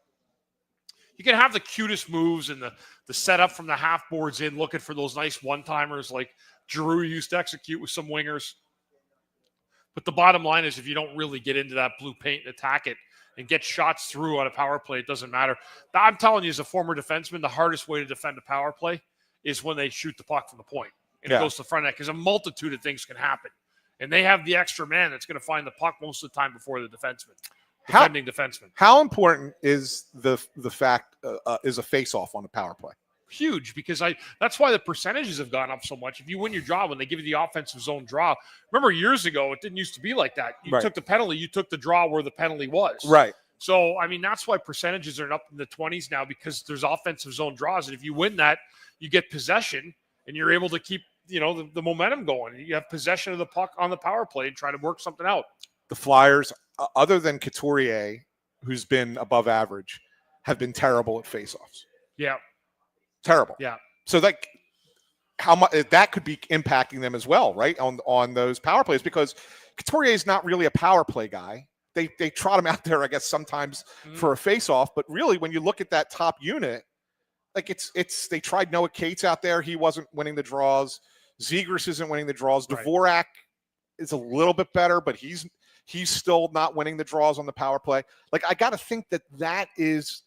You can have the cutest moves and the setup from the half boards in, looking for those nice one-timers like Giroux used to execute with some wingers. But the bottom line is if you don't really get into that blue paint and attack it and get shots through on a power play, it doesn't matter. I'm telling you, as a former defenseman, the hardest way to defend a power play is when they shoot the puck from the point and it goes to the front net, because a multitude of things can happen. And they have the extra man that's going to find the puck most of the time before the defending defenseman. How important is the fact is a face-off on the power play? Huge, because that's why the percentages have gone up so much. If you win your draw, when they give you the offensive zone draw, remember years ago, it didn't used to be like that. You took the penalty, you took the draw where the penalty was. Right. So, I mean, that's why percentages are up in the 20s now, because there's offensive zone draws. And if you win that, you get possession and you're able to keep, the momentum going. You have possession of the puck on the power play and try to work something out. The Flyers, other than Couturier, who's been above average, have been terrible at faceoffs. Yeah. Terrible. Yeah. So how much that could be impacting them as well, right? On those power plays, because Couturier is not really a power play guy. They trot him out there, I guess, sometimes for a faceoff. But really, when you look at that top unit, like it's they tried Noah Cates out there. He wasn't winning the draws. Zegras isn't winning the draws. Right. Dvorak is a little bit better, but he's still not winning the draws on the power play. Like, I got to think that is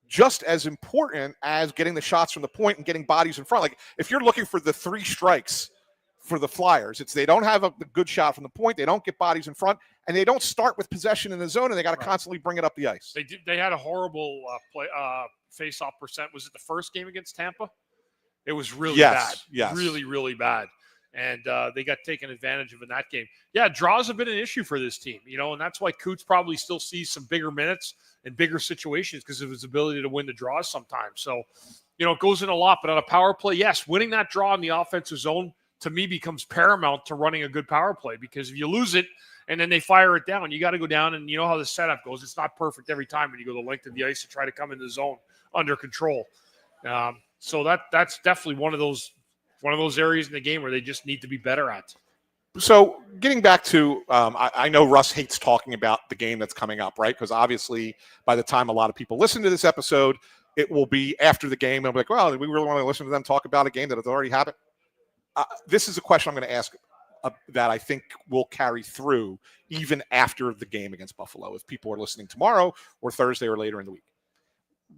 just as important as getting the shots from the point and getting bodies in front. Like, if you're looking for the 3 strikes for the Flyers, it's they don't have a good shot from the point, they don't get bodies in front, and they don't start with possession in the zone, and they got to constantly bring it up the ice. They had a horrible face-off percent. Was it the first game against Tampa? It was really bad. Yes. Really, really bad. And they got taken advantage of in that game. Yeah, draws have been an issue for this team, and that's why Coots probably still sees some bigger minutes and bigger situations because of his ability to win the draws sometimes. So, it goes in a lot. But on a power play, yes, winning that draw in the offensive zone, to me, becomes paramount to running a good power play, because if you lose it and then they fire it down, you got to go down, and you know how the setup goes. It's not perfect every time when you go the length of the ice to try to come in the zone under control. So that's definitely one of those areas in the game where they just need to be better at. So getting back to, I know Russ hates talking about the game that's coming up, right? Because obviously by the time a lot of people listen to this episode, it will be after the game. And I'll be like, well, we really want to listen to them talk about a game that has already happened. This is a question I'm going to ask that I think will carry through even after the game against Buffalo, if people are listening tomorrow or Thursday or later in the week.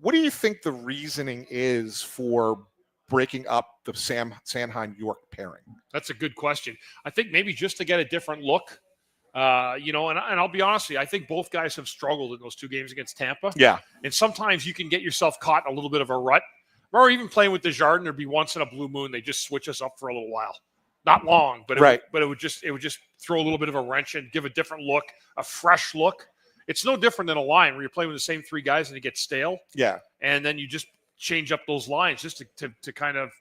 What do you think the reasoning is for breaking up the Sanheim-York pairing? That's a good question. I think maybe just to get a different look, and I'll be honest with you, I think both guys have struggled in those 2 games against Tampa. Yeah. And sometimes you can get yourself caught in a little bit of a rut. Or even playing with Desjardins, there'd be once in a blue moon, they just switch us up for a little while. Not long, but it would just throw a little bit of a wrench and give a different look, a fresh look. It's no different than a line where you're playing with the same 3 guys and it gets stale. Yeah. And then you just change up those lines just to kind of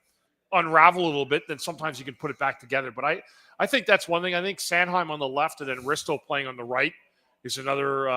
unravel a little bit. Then sometimes you can put it back together. But I think that's one thing. I think Sanheim on the left and then Risto playing on the right is another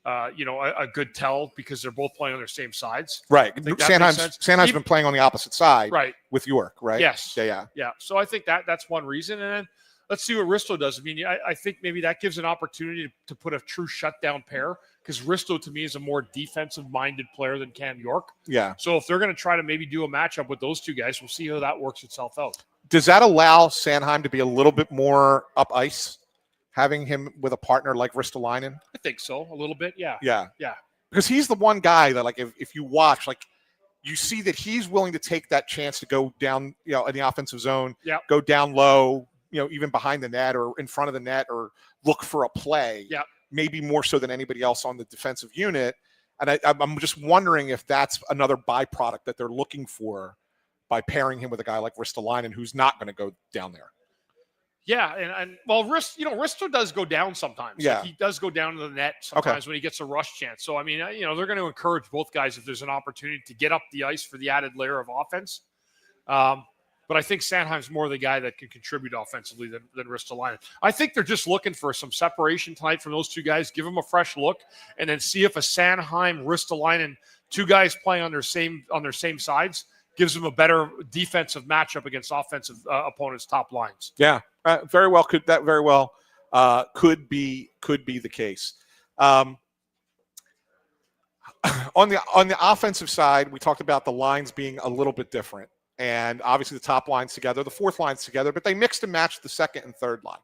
a good tell, because they're both playing on their same sides. Right. Sanheim's been playing on the opposite side with York, right? Yes. Yeah. So I think that's one reason. And then let's see what Risto does. I mean, I think maybe that gives an opportunity to put a true shutdown pair, because Risto to me is a more defensive-minded player than Cam York. Yeah. So if they're going to try to maybe do a matchup with those 2 guys, we'll see how that works itself out. Does that allow Sanheim to be a little bit more up ice, having him with a partner like Ristolainen? I think so, a little bit, yeah. Yeah. Because he's the one guy that, like, if you watch, like, you see that he's willing to take that chance to go down, in the offensive zone, go down low, even behind the net or in front of the net, or look for a play. Yeah. Maybe more so than anybody else on the defensive unit. And I'm just wondering if that's another byproduct that they're looking for by pairing him with a guy like Ristolainen, who's not going to go down there. Yeah, and Risto does go down sometimes. Yeah. Like, he does go down to the net sometimes when he gets a rush chance. So, I mean, they're going to encourage both guys if there's an opportunity to get up the ice for the added layer of offense. But I think Sanheim's more the guy that can contribute offensively than Ristolainen. I think they're just looking for some separation tonight from those 2 guys, give them a fresh look, and then see if a Sanheim-Ristolainen, 2 guys playing on their same sides, gives them a better defensive matchup against offensive opponents' top lines. Yeah, very well. Could be the case. On the offensive side, we talked about the lines being a little bit different, and obviously the top line's together, the fourth line's together, but they mixed and matched the second and third line.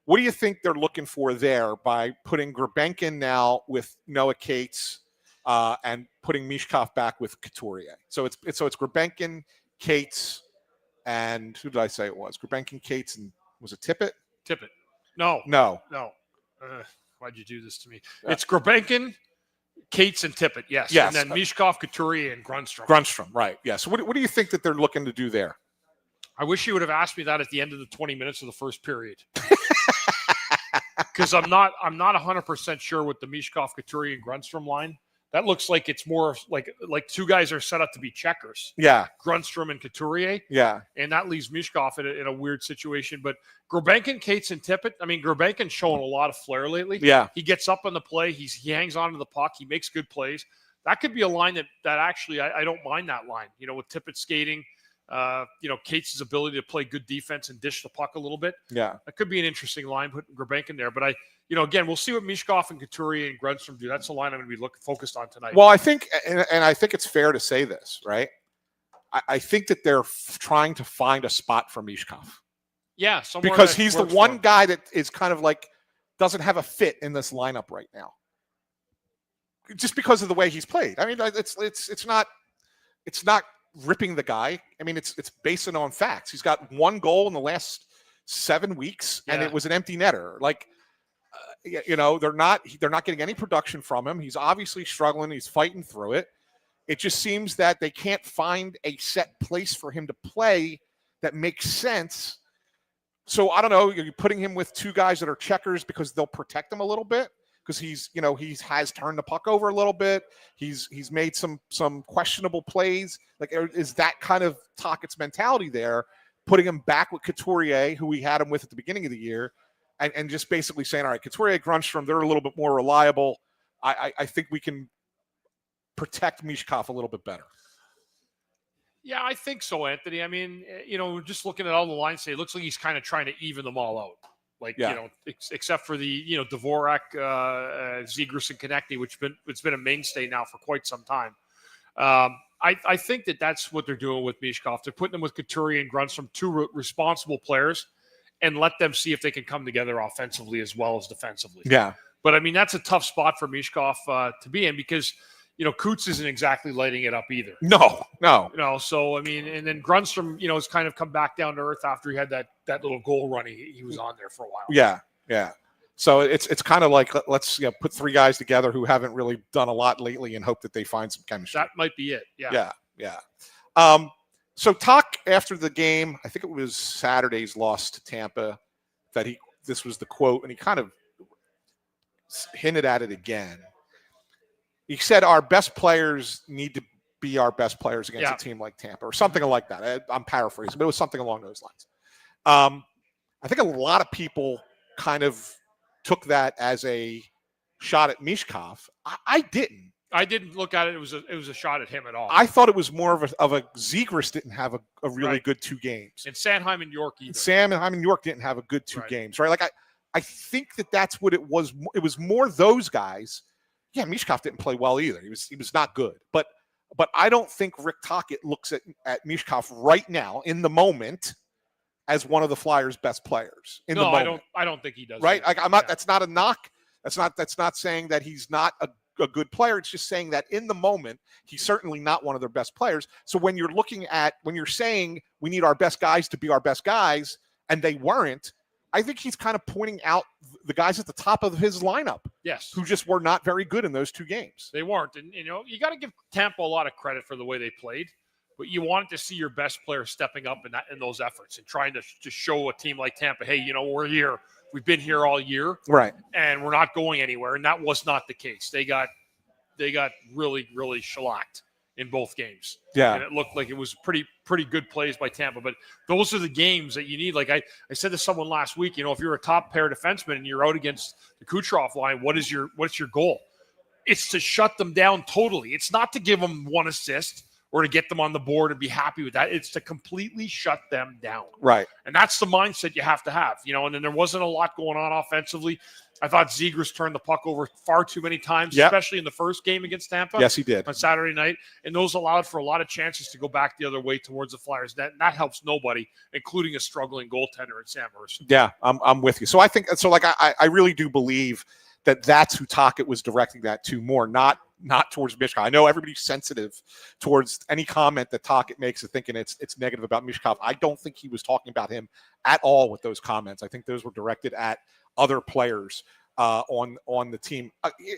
What do you think they're looking for there by putting Grebenkin now with Noah Cates and putting Mishkov back with Couturier? So it's Grebenkin, Cates, and who did I say it was? Grebenkin, Cates, and was it Tippett? Tippett. No. Why'd you do this to me? Yeah. It's Grebenkin, Cates, and Tippett, yes. And then Mishkov, Couturier, and Grundstrom. Right, yes. So what do you think that they're looking to do there? I wish you would have asked me that at the end of the 20 minutes of the first period. Because I'm not 100% sure with the Mishkov, Couturier, and Grundstrom line. That looks like it's more like 2 guys are set up to be checkers. Yeah. Grundstrom and Couturier. Yeah. And that leaves Mishkov in a weird situation. But Grebenkin, Cates, and Tippett, I mean, Grebenkin's showing a lot of flair lately. Yeah. He gets up on the play. He hangs on to the puck. He makes good plays. That could be a line that actually I don't mind that line. With Tippett skating, Cates' ability to play good defense and dish the puck a little bit. Yeah. That could be an interesting line, putting Grebenkin there. But again, we'll see what Mishkov and Couturier and Grundstrom do. That's the line I'm going to be focused on tonight. Well, I think, and I think it's fair to say this, right? I think that they're trying to find a spot for Mishkov. Yeah, because he's the one guy that is kind of like doesn't have a fit in this lineup right now, just because of the way he's played. I mean, it's not ripping the guy. I mean, it's based on facts. He's got 1 goal in the last 7 weeks, and it was an empty netter. Like, they're not getting any production from him. He's obviously struggling. He's fighting through it. It just seems that they can't find a set place for him to play that makes sense. So I don't know. You're putting him with 2 guys that are checkers because they'll protect him a little bit because he has turned the puck over a little bit. He's made some questionable plays. Like, is that kind of Tockett's mentality there? Putting him back with Couturier, who we had him with at the beginning of the year, and just basically saying, all right, Couturier, Grundstrom, they're a little bit more reliable. I think we can protect Mishkov a little bit better. Yeah, I think so, Anthony. I mean, just looking at all the lines today, it looks like he's kind of trying to even them all out. Like, except for the, Dvorak, Zegras, and Konechny, it's been a mainstay now for quite some time. I think that's what they're doing with Mishkov. They're putting him with Couturier and Grundstrom, 2 responsible players, and let them see if they can come together offensively as well as defensively. Yeah. But, I mean, that's a tough spot for Mishkov to be in because – Coots isn't exactly lighting it up either. No. So, I mean, and then Grundstrom, has kind of come back down to earth after he had that little goal run. He was on there for a while. Yeah. So it's kind of like, let's put 3 guys together who haven't really done a lot lately and hope that they find some chemistry. That might be it. Yeah. So Talk after the game, I think it was Saturday's loss to Tampa, this was the quote, and he kind of hinted at it again. He said our best players need to be our best players against a team like Tampa or something like that. I'm paraphrasing, but it was something along those lines. I think a lot of people kind of took that as a shot at Mishkov. I didn't. I didn't look at it. It was a shot at him at all. I thought it was more of a Zegras didn't have a really good 2 games. And Sanheim and York either. Sanheim and York didn't have a good 2 games, right? Like I think that's what it was. It was more those guys. Yeah, Mishkov didn't play well either. He was not good. But I don't think Rick Tocchet looks at Mishkov right now in the moment as one of the Flyers' best players. The moment. I don't think he does. Right? Like, I'm not. That's not a knock. That's not saying that he's not a good player. It's just saying that in the moment he's certainly not one of their best players. So when you're saying we need our best guys to be our best guys, and they weren't. I think he's kind of pointing out the guys at the top of his lineup. Yes. Who just were not very good in those 2 games. They weren't. And, you got to give Tampa a lot of credit for the way they played. But you wanted to see your best player stepping up in those efforts and trying to show a team like Tampa, hey, we're here. We've been here all year. Right. And we're not going anywhere. And that was not the case. They got really, really shellacked in both games. Yeah. And it looked like it was pretty good plays by Tampa. But those are the games that you need. Like I said to someone last week, if you're a top pair defenseman and you're out against the Kucherov line, what's your goal? It's to shut them down totally. It's not to give them 1 assist or to get them on the board and be happy with that. It's to completely shut them down. Right. And that's the mindset you have to have, and then there wasn't a lot going on offensively. I thought Zegras turned the puck over far too many times, especially in the first game against Tampa. Yes, he did. On Saturday night. And those allowed for a lot of chances to go back the other way towards the Flyers. That helps nobody, including a struggling goaltender in Sam Ersson. Yeah, I'm with you. So I think so. Like I really do believe that's who Tocchet was directing that to more, not towards Mishkov. I know everybody's sensitive towards any comment that Tocchet makes of thinking it's negative about Mishkov. I don't think he was talking about him at all with those comments. I think those were directed at other players on the team.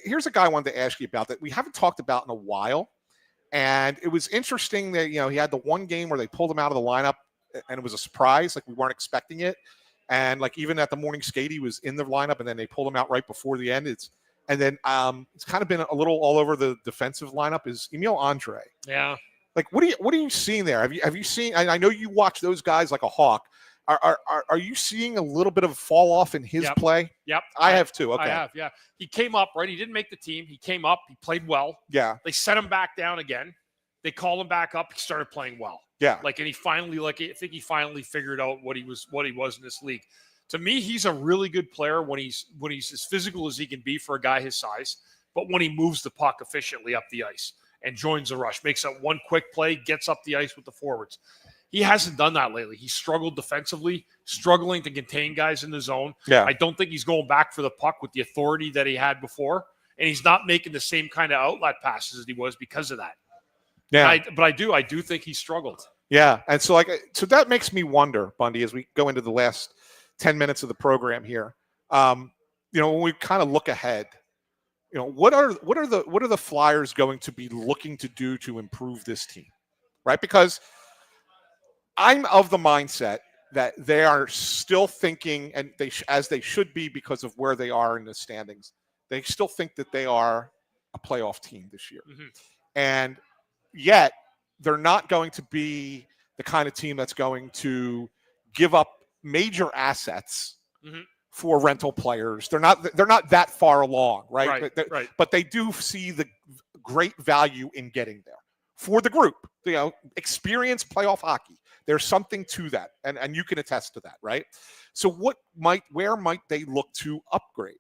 Here's a guy I wanted to ask you about that we haven't talked about in a while, and it was interesting that he had the 1 game where they pulled him out of the lineup, and it was a surprise, like we weren't expecting it, and like even at the morning skate he was in the lineup, and then they pulled him out right before the end. It's kind of been a little all over the defensive lineup is Emil Andre. Yeah. Like what are you seeing there? Have you seen? I know you watch those guys like a hawk. Are you seeing a little bit of a fall off in his play? Yep. I have too. Okay. I have, yeah. He came up, right? He didn't make the team. He came up. He played well. Yeah. They set him back down again. They called him back up. He started playing well. Yeah. And he finally, I think he finally figured out what he was in this league. To me, he's a really good player when he's as physical as he can be for a guy his size, but when he moves the puck efficiently up the ice. and joins the rush, makes that one quick play, gets up the ice with the forwards. He hasn't done that lately. He struggled defensively, struggling to contain guys in the zone. Yeah. I don't think he's going back for the puck with the authority that he had before, and he's not making the same kind of outlet passes as he was because of that. Yeah. But I do think he struggled. Yeah. And so that makes me wonder, Bundy, as we go into the last 10 minutes of the program here, when we kind of look ahead, what are the Flyers going to be looking to do to improve this team, right? Because I'm of the mindset that they are still thinking, and as they should be because of where they are in the standings, they still think that they are a playoff team this year. Mm-hmm. And yet they're not going to be the kind of team that's going to give up major assets for rental players. They're not that far along, right? Right. But they do see the great value in getting there for the group. Experienced playoff hockey. There's something to that, and you can attest to that, right? So where might they look to upgrade?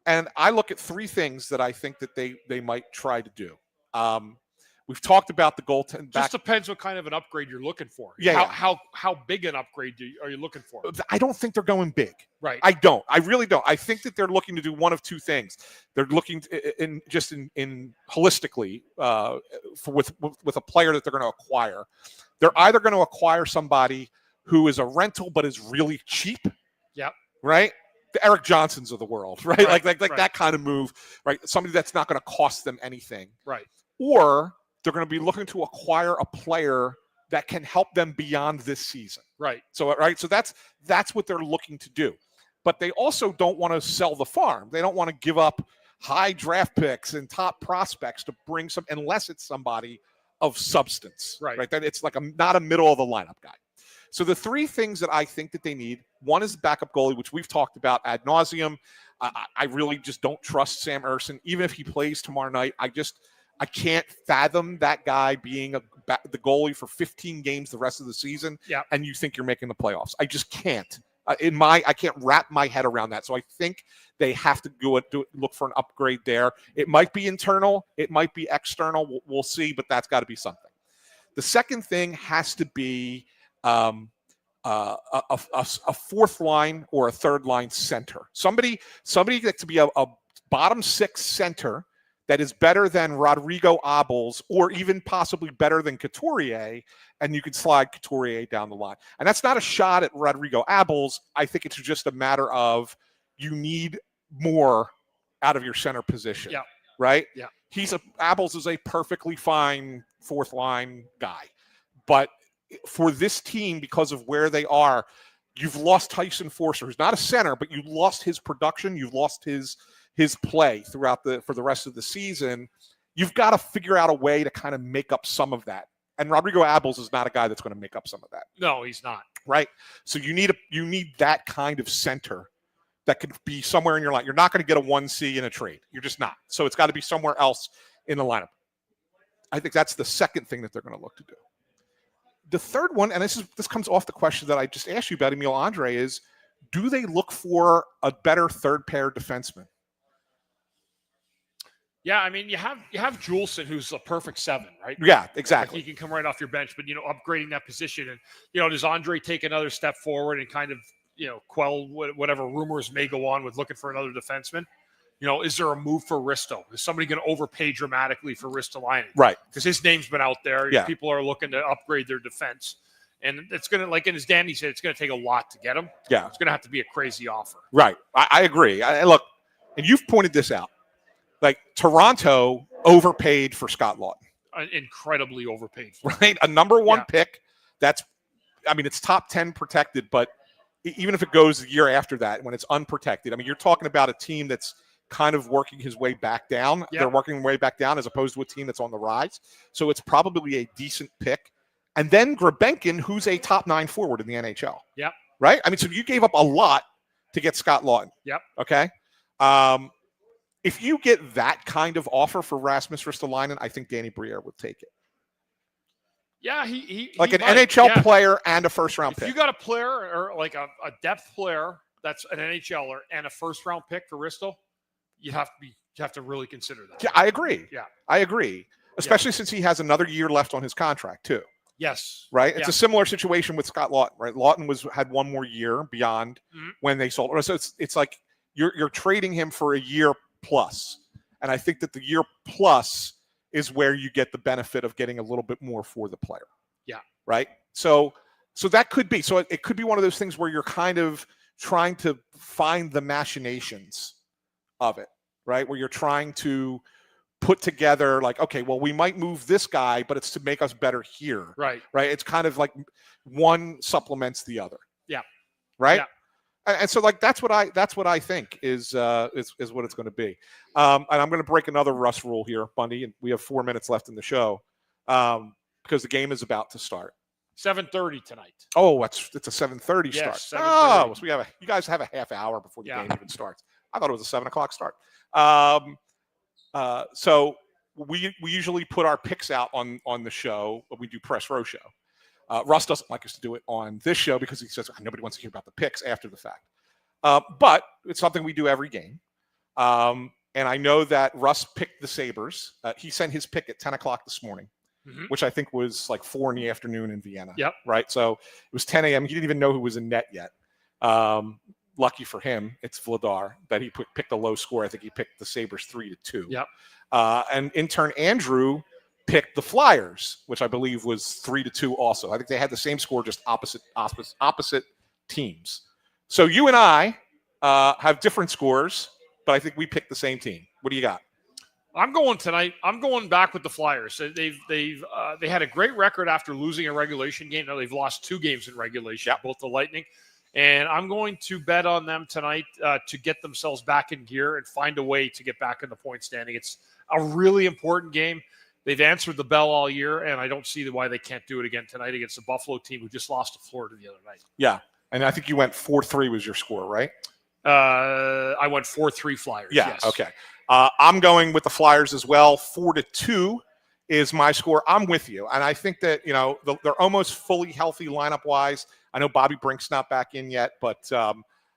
And I look at three things that I think that they might try to do. We've talked about the goaltender. Just depends what kind of an upgrade you're looking for. Yeah. How big an upgrade are you looking for? I don't think they're going big. Right. I don't. I really don't. I think that they're looking to do one of two things. They're looking in holistically with a player that they're going to acquire. They're either going to acquire somebody who is a rental but is really cheap. Yep. Right. The Eric Johnsons of the world, right? Like that kind of move, right? Somebody that's not going to cost them anything. Right. Or they're going to be looking to acquire a player that can help them beyond this season. Right. So that's what they're looking to do. But they also don't want to sell the farm. They don't want to give up high draft picks and top prospects to bring some, unless it's somebody of substance. Right. That it's like not a middle of the lineup guy. So the three things that I think that they need, one is the backup goalie, which we've talked about ad nauseum. I really just don't trust Sam Ersson. Even if he plays tomorrow night, I can't fathom that guy being the goalie for 15 games the rest of the season. Yeah. And you think you're making the playoffs. I just can't. I can't wrap my head around that. So I think they have to look for an upgrade there. It might be internal. It might be external. We'll see, but that's got to be something. The second thing has to be a fourth line or a third line center. Somebody that to be a bottom six center that is better than Rodrigo Abels or even possibly better than Couturier, and you can slide Couturier down the line. And that's not a shot at Rodrigo Abels. I think it's just a matter of you need more out of your center position. Yeah. Right? Yeah. Abels is a perfectly fine fourth line guy. But for this team, because of where they are, you've lost Tyson Forster, who's not a center, but you lost his production. You've lost his play for the rest of the season. You've got to figure out a way to kind of make up some of that. And Rodrigo Abels is not a guy that's going to make up some of that. No, he's not. Right. So you need that kind of center that could be somewhere in your line. You're not going to get a 1C in a trade. You're just not. So it's got to be somewhere else in the lineup. I think that's the second thing that they're going to look to do. The third one, and this comes off the question that I just asked you about Emil Andre, is do they look for a better third pair defenseman? Yeah, I mean, you have Juleson, who's a perfect 7, right? Yeah, exactly. Like he can come right off your bench, but upgrading that position, and does Andre take another step forward and kind of quell whatever rumors may go on with looking for another defenseman? Is there a move for Risto? Is somebody going to overpay dramatically for Ristolainen? Right, because his name's been out there. Yeah. People are looking to upgrade their defense, and it's going to, like as Danny said, it's going to take a lot to get him. Yeah, it's going to have to be a crazy offer. Right, I agree. Look, and you've pointed this out. Like Toronto overpaid for Scott Lawton. Incredibly overpaid. Right? A number one pick. It's top 10 protected, but even if it goes the year after that, when it's unprotected, you're talking about a team that's kind of working his way back down. Yeah. They're working their way back down as opposed to a team that's on the rise. So it's probably a decent pick. And then Grebenkin, who's a top 9 forward in the NHL. Yep. Right? So you gave up a lot to get Scott Lawton. Yep. Okay? If you get that kind of offer for Rasmus Ristolainen, I think Danny Briere would take it. Yeah, he like an might. NHL player and a first-round pick. If you got a player or like a depth player that's an NHLer and a first-round pick for Risto, you have to really consider that. Yeah, I agree. Yeah, I agree. especially since he has another year left on his contract too. Yes. Right. It's a similar situation with Scott Lawton. Right. Lawton had one more year beyond when they sold. So it's like you're trading him for a year plus, and I think that the year plus is where you get the benefit of getting a little bit more for the player. Yeah. Right. So that could be. So it could be one of those things where you're kind of trying to find the machinations of it. Right. Where you're trying to put together like, okay, well, we might move this guy, but it's to make us better here. Right. Right. It's kind of like one supplements the other. Yeah. Right. Yeah. And so like that's what I think is what it's going to be. And I'm going to break another Russ rule here, Bundy, and we have 4 minutes left in the show because the game is about to start. 7:30 tonight. Oh, it's a 7:30 start. 7:30. Oh, so you guys have a half hour before the game even starts. I thought it was a 7:00 start. So we usually put our picks out on the show when we do Press Row Show. Russ doesn't like us to do it on this show because he says nobody wants to hear about the picks after the fact. But it's something we do every game. And I know that Russ picked the Sabres. He sent his pick at 10 o'clock this morning, which I think was like 4 p.m. in Vienna. Yep. Right. So it was 10 a.m. He didn't even know who was in net yet. Lucky for him, it's Vladar that he picked a low score. I think he picked the Sabres 3-2. Yep. And intern Andrew picked the Flyers, which I believe was 3-2 also. I think they had the same score, just opposite teams. So you and I have different scores, but I think we picked the same team. What do you got? I'm going tonight. I'm going back with the Flyers. They had a great record after losing a regulation game. Now they've lost 2 games in regulation, both the Lightning. And I'm going to bet on them tonight to get themselves back in gear and find a way to get back in the point standing. It's a really important game. They've answered the bell all year, and I don't see why they can't do it again tonight against the Buffalo team who just lost to Florida the other night. Yeah, and I think you went 4-3 was your score, right? I went 4-3 Flyers. Yeah, yes. Okay. I'm going with the Flyers as well. 4-2 is my score. I'm with you, and I think that they're almost fully healthy lineup-wise. I know Bobby Brink's not back in yet, but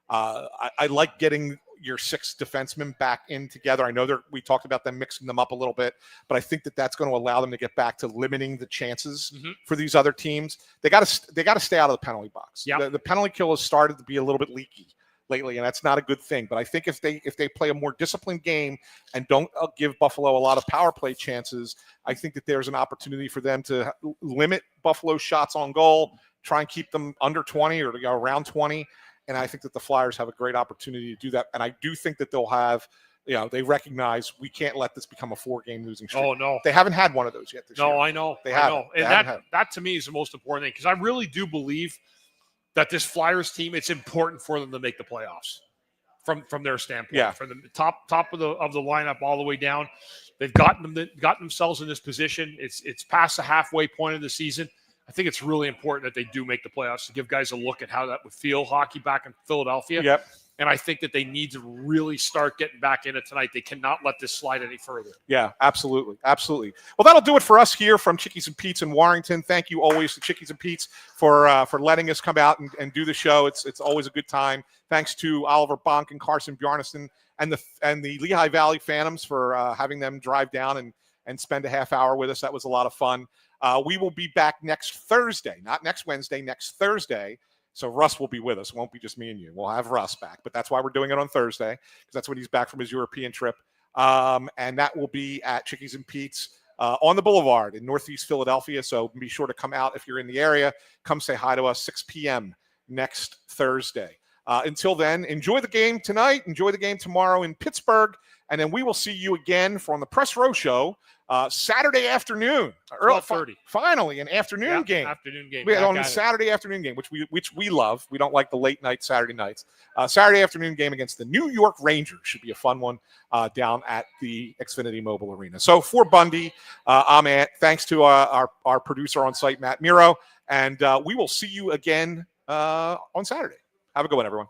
I like getting your 6 defensemen back in together. I know we talked about them mixing them up a little bit, but I think that that's going to allow them to get back to limiting the chances for these other teams. They got to stay out of the penalty box. Yep. The penalty kill has started to be a little bit leaky lately, and that's not a good thing. But I think if they play a more disciplined game and don't give Buffalo a lot of power play chances, I think that there's an opportunity for them to limit Buffalo's shots on goal, try and keep them under 20 or around 20. And I think that the Flyers have a great opportunity to do that. And I do think that they'll have, they recognize we can't let this become a 4-game losing streak. Oh, no. They haven't had one of those yet this year. No, I know. They I haven't. know. And that to me is the most important thing because I really do believe that this Flyers team, it's important for them to make the playoffs from their standpoint. Yeah. From the top of the lineup all the way down. They've gotten themselves in this position. It's past the halfway point of the season. I think it's really important that they do make the playoffs to give guys a look at how that would feel, hockey back in Philadelphia. Yep. And I think that they need to really start getting back in it tonight. They cannot let this slide any further. Yeah, absolutely. Absolutely. Well, that'll do it for us here from Chickies and Pete's in Warrington. Thank you always to Chickies and Pete's for letting us come out and do the show. It's always a good time. Thanks to Oliver Bonk and Carson Bjarnason and the Lehigh Valley Phantoms for having them drive down and spend a half hour with us. That was a lot of fun. We will be back next Thursday, not next Wednesday, next Thursday. So Russ will be with us. It won't be just me and you. We'll have Russ back, but that's why we're doing it on Thursday because that's when he's back from his European trip. And that will be at Chickies and Pete's on the Boulevard in Northeast Philadelphia. So be sure to come out if you're in the area. Come say hi to us 6 p.m. next Thursday. Until then, enjoy the game tonight. Enjoy the game tomorrow in Pittsburgh. And then we will see you again from the Press Row Show Saturday afternoon. 12:30. Finally, an afternoon game. Afternoon game. On a Saturday afternoon game, which we love. We don't like the late night Saturday nights. Saturday afternoon game against the New York Rangers should be a fun one down at the Xfinity Mobile Arena. So for Bundy, I'm Ant. Thanks to our producer on site, Matt Miro. And we will see you again on Saturday. Have a good one, everyone.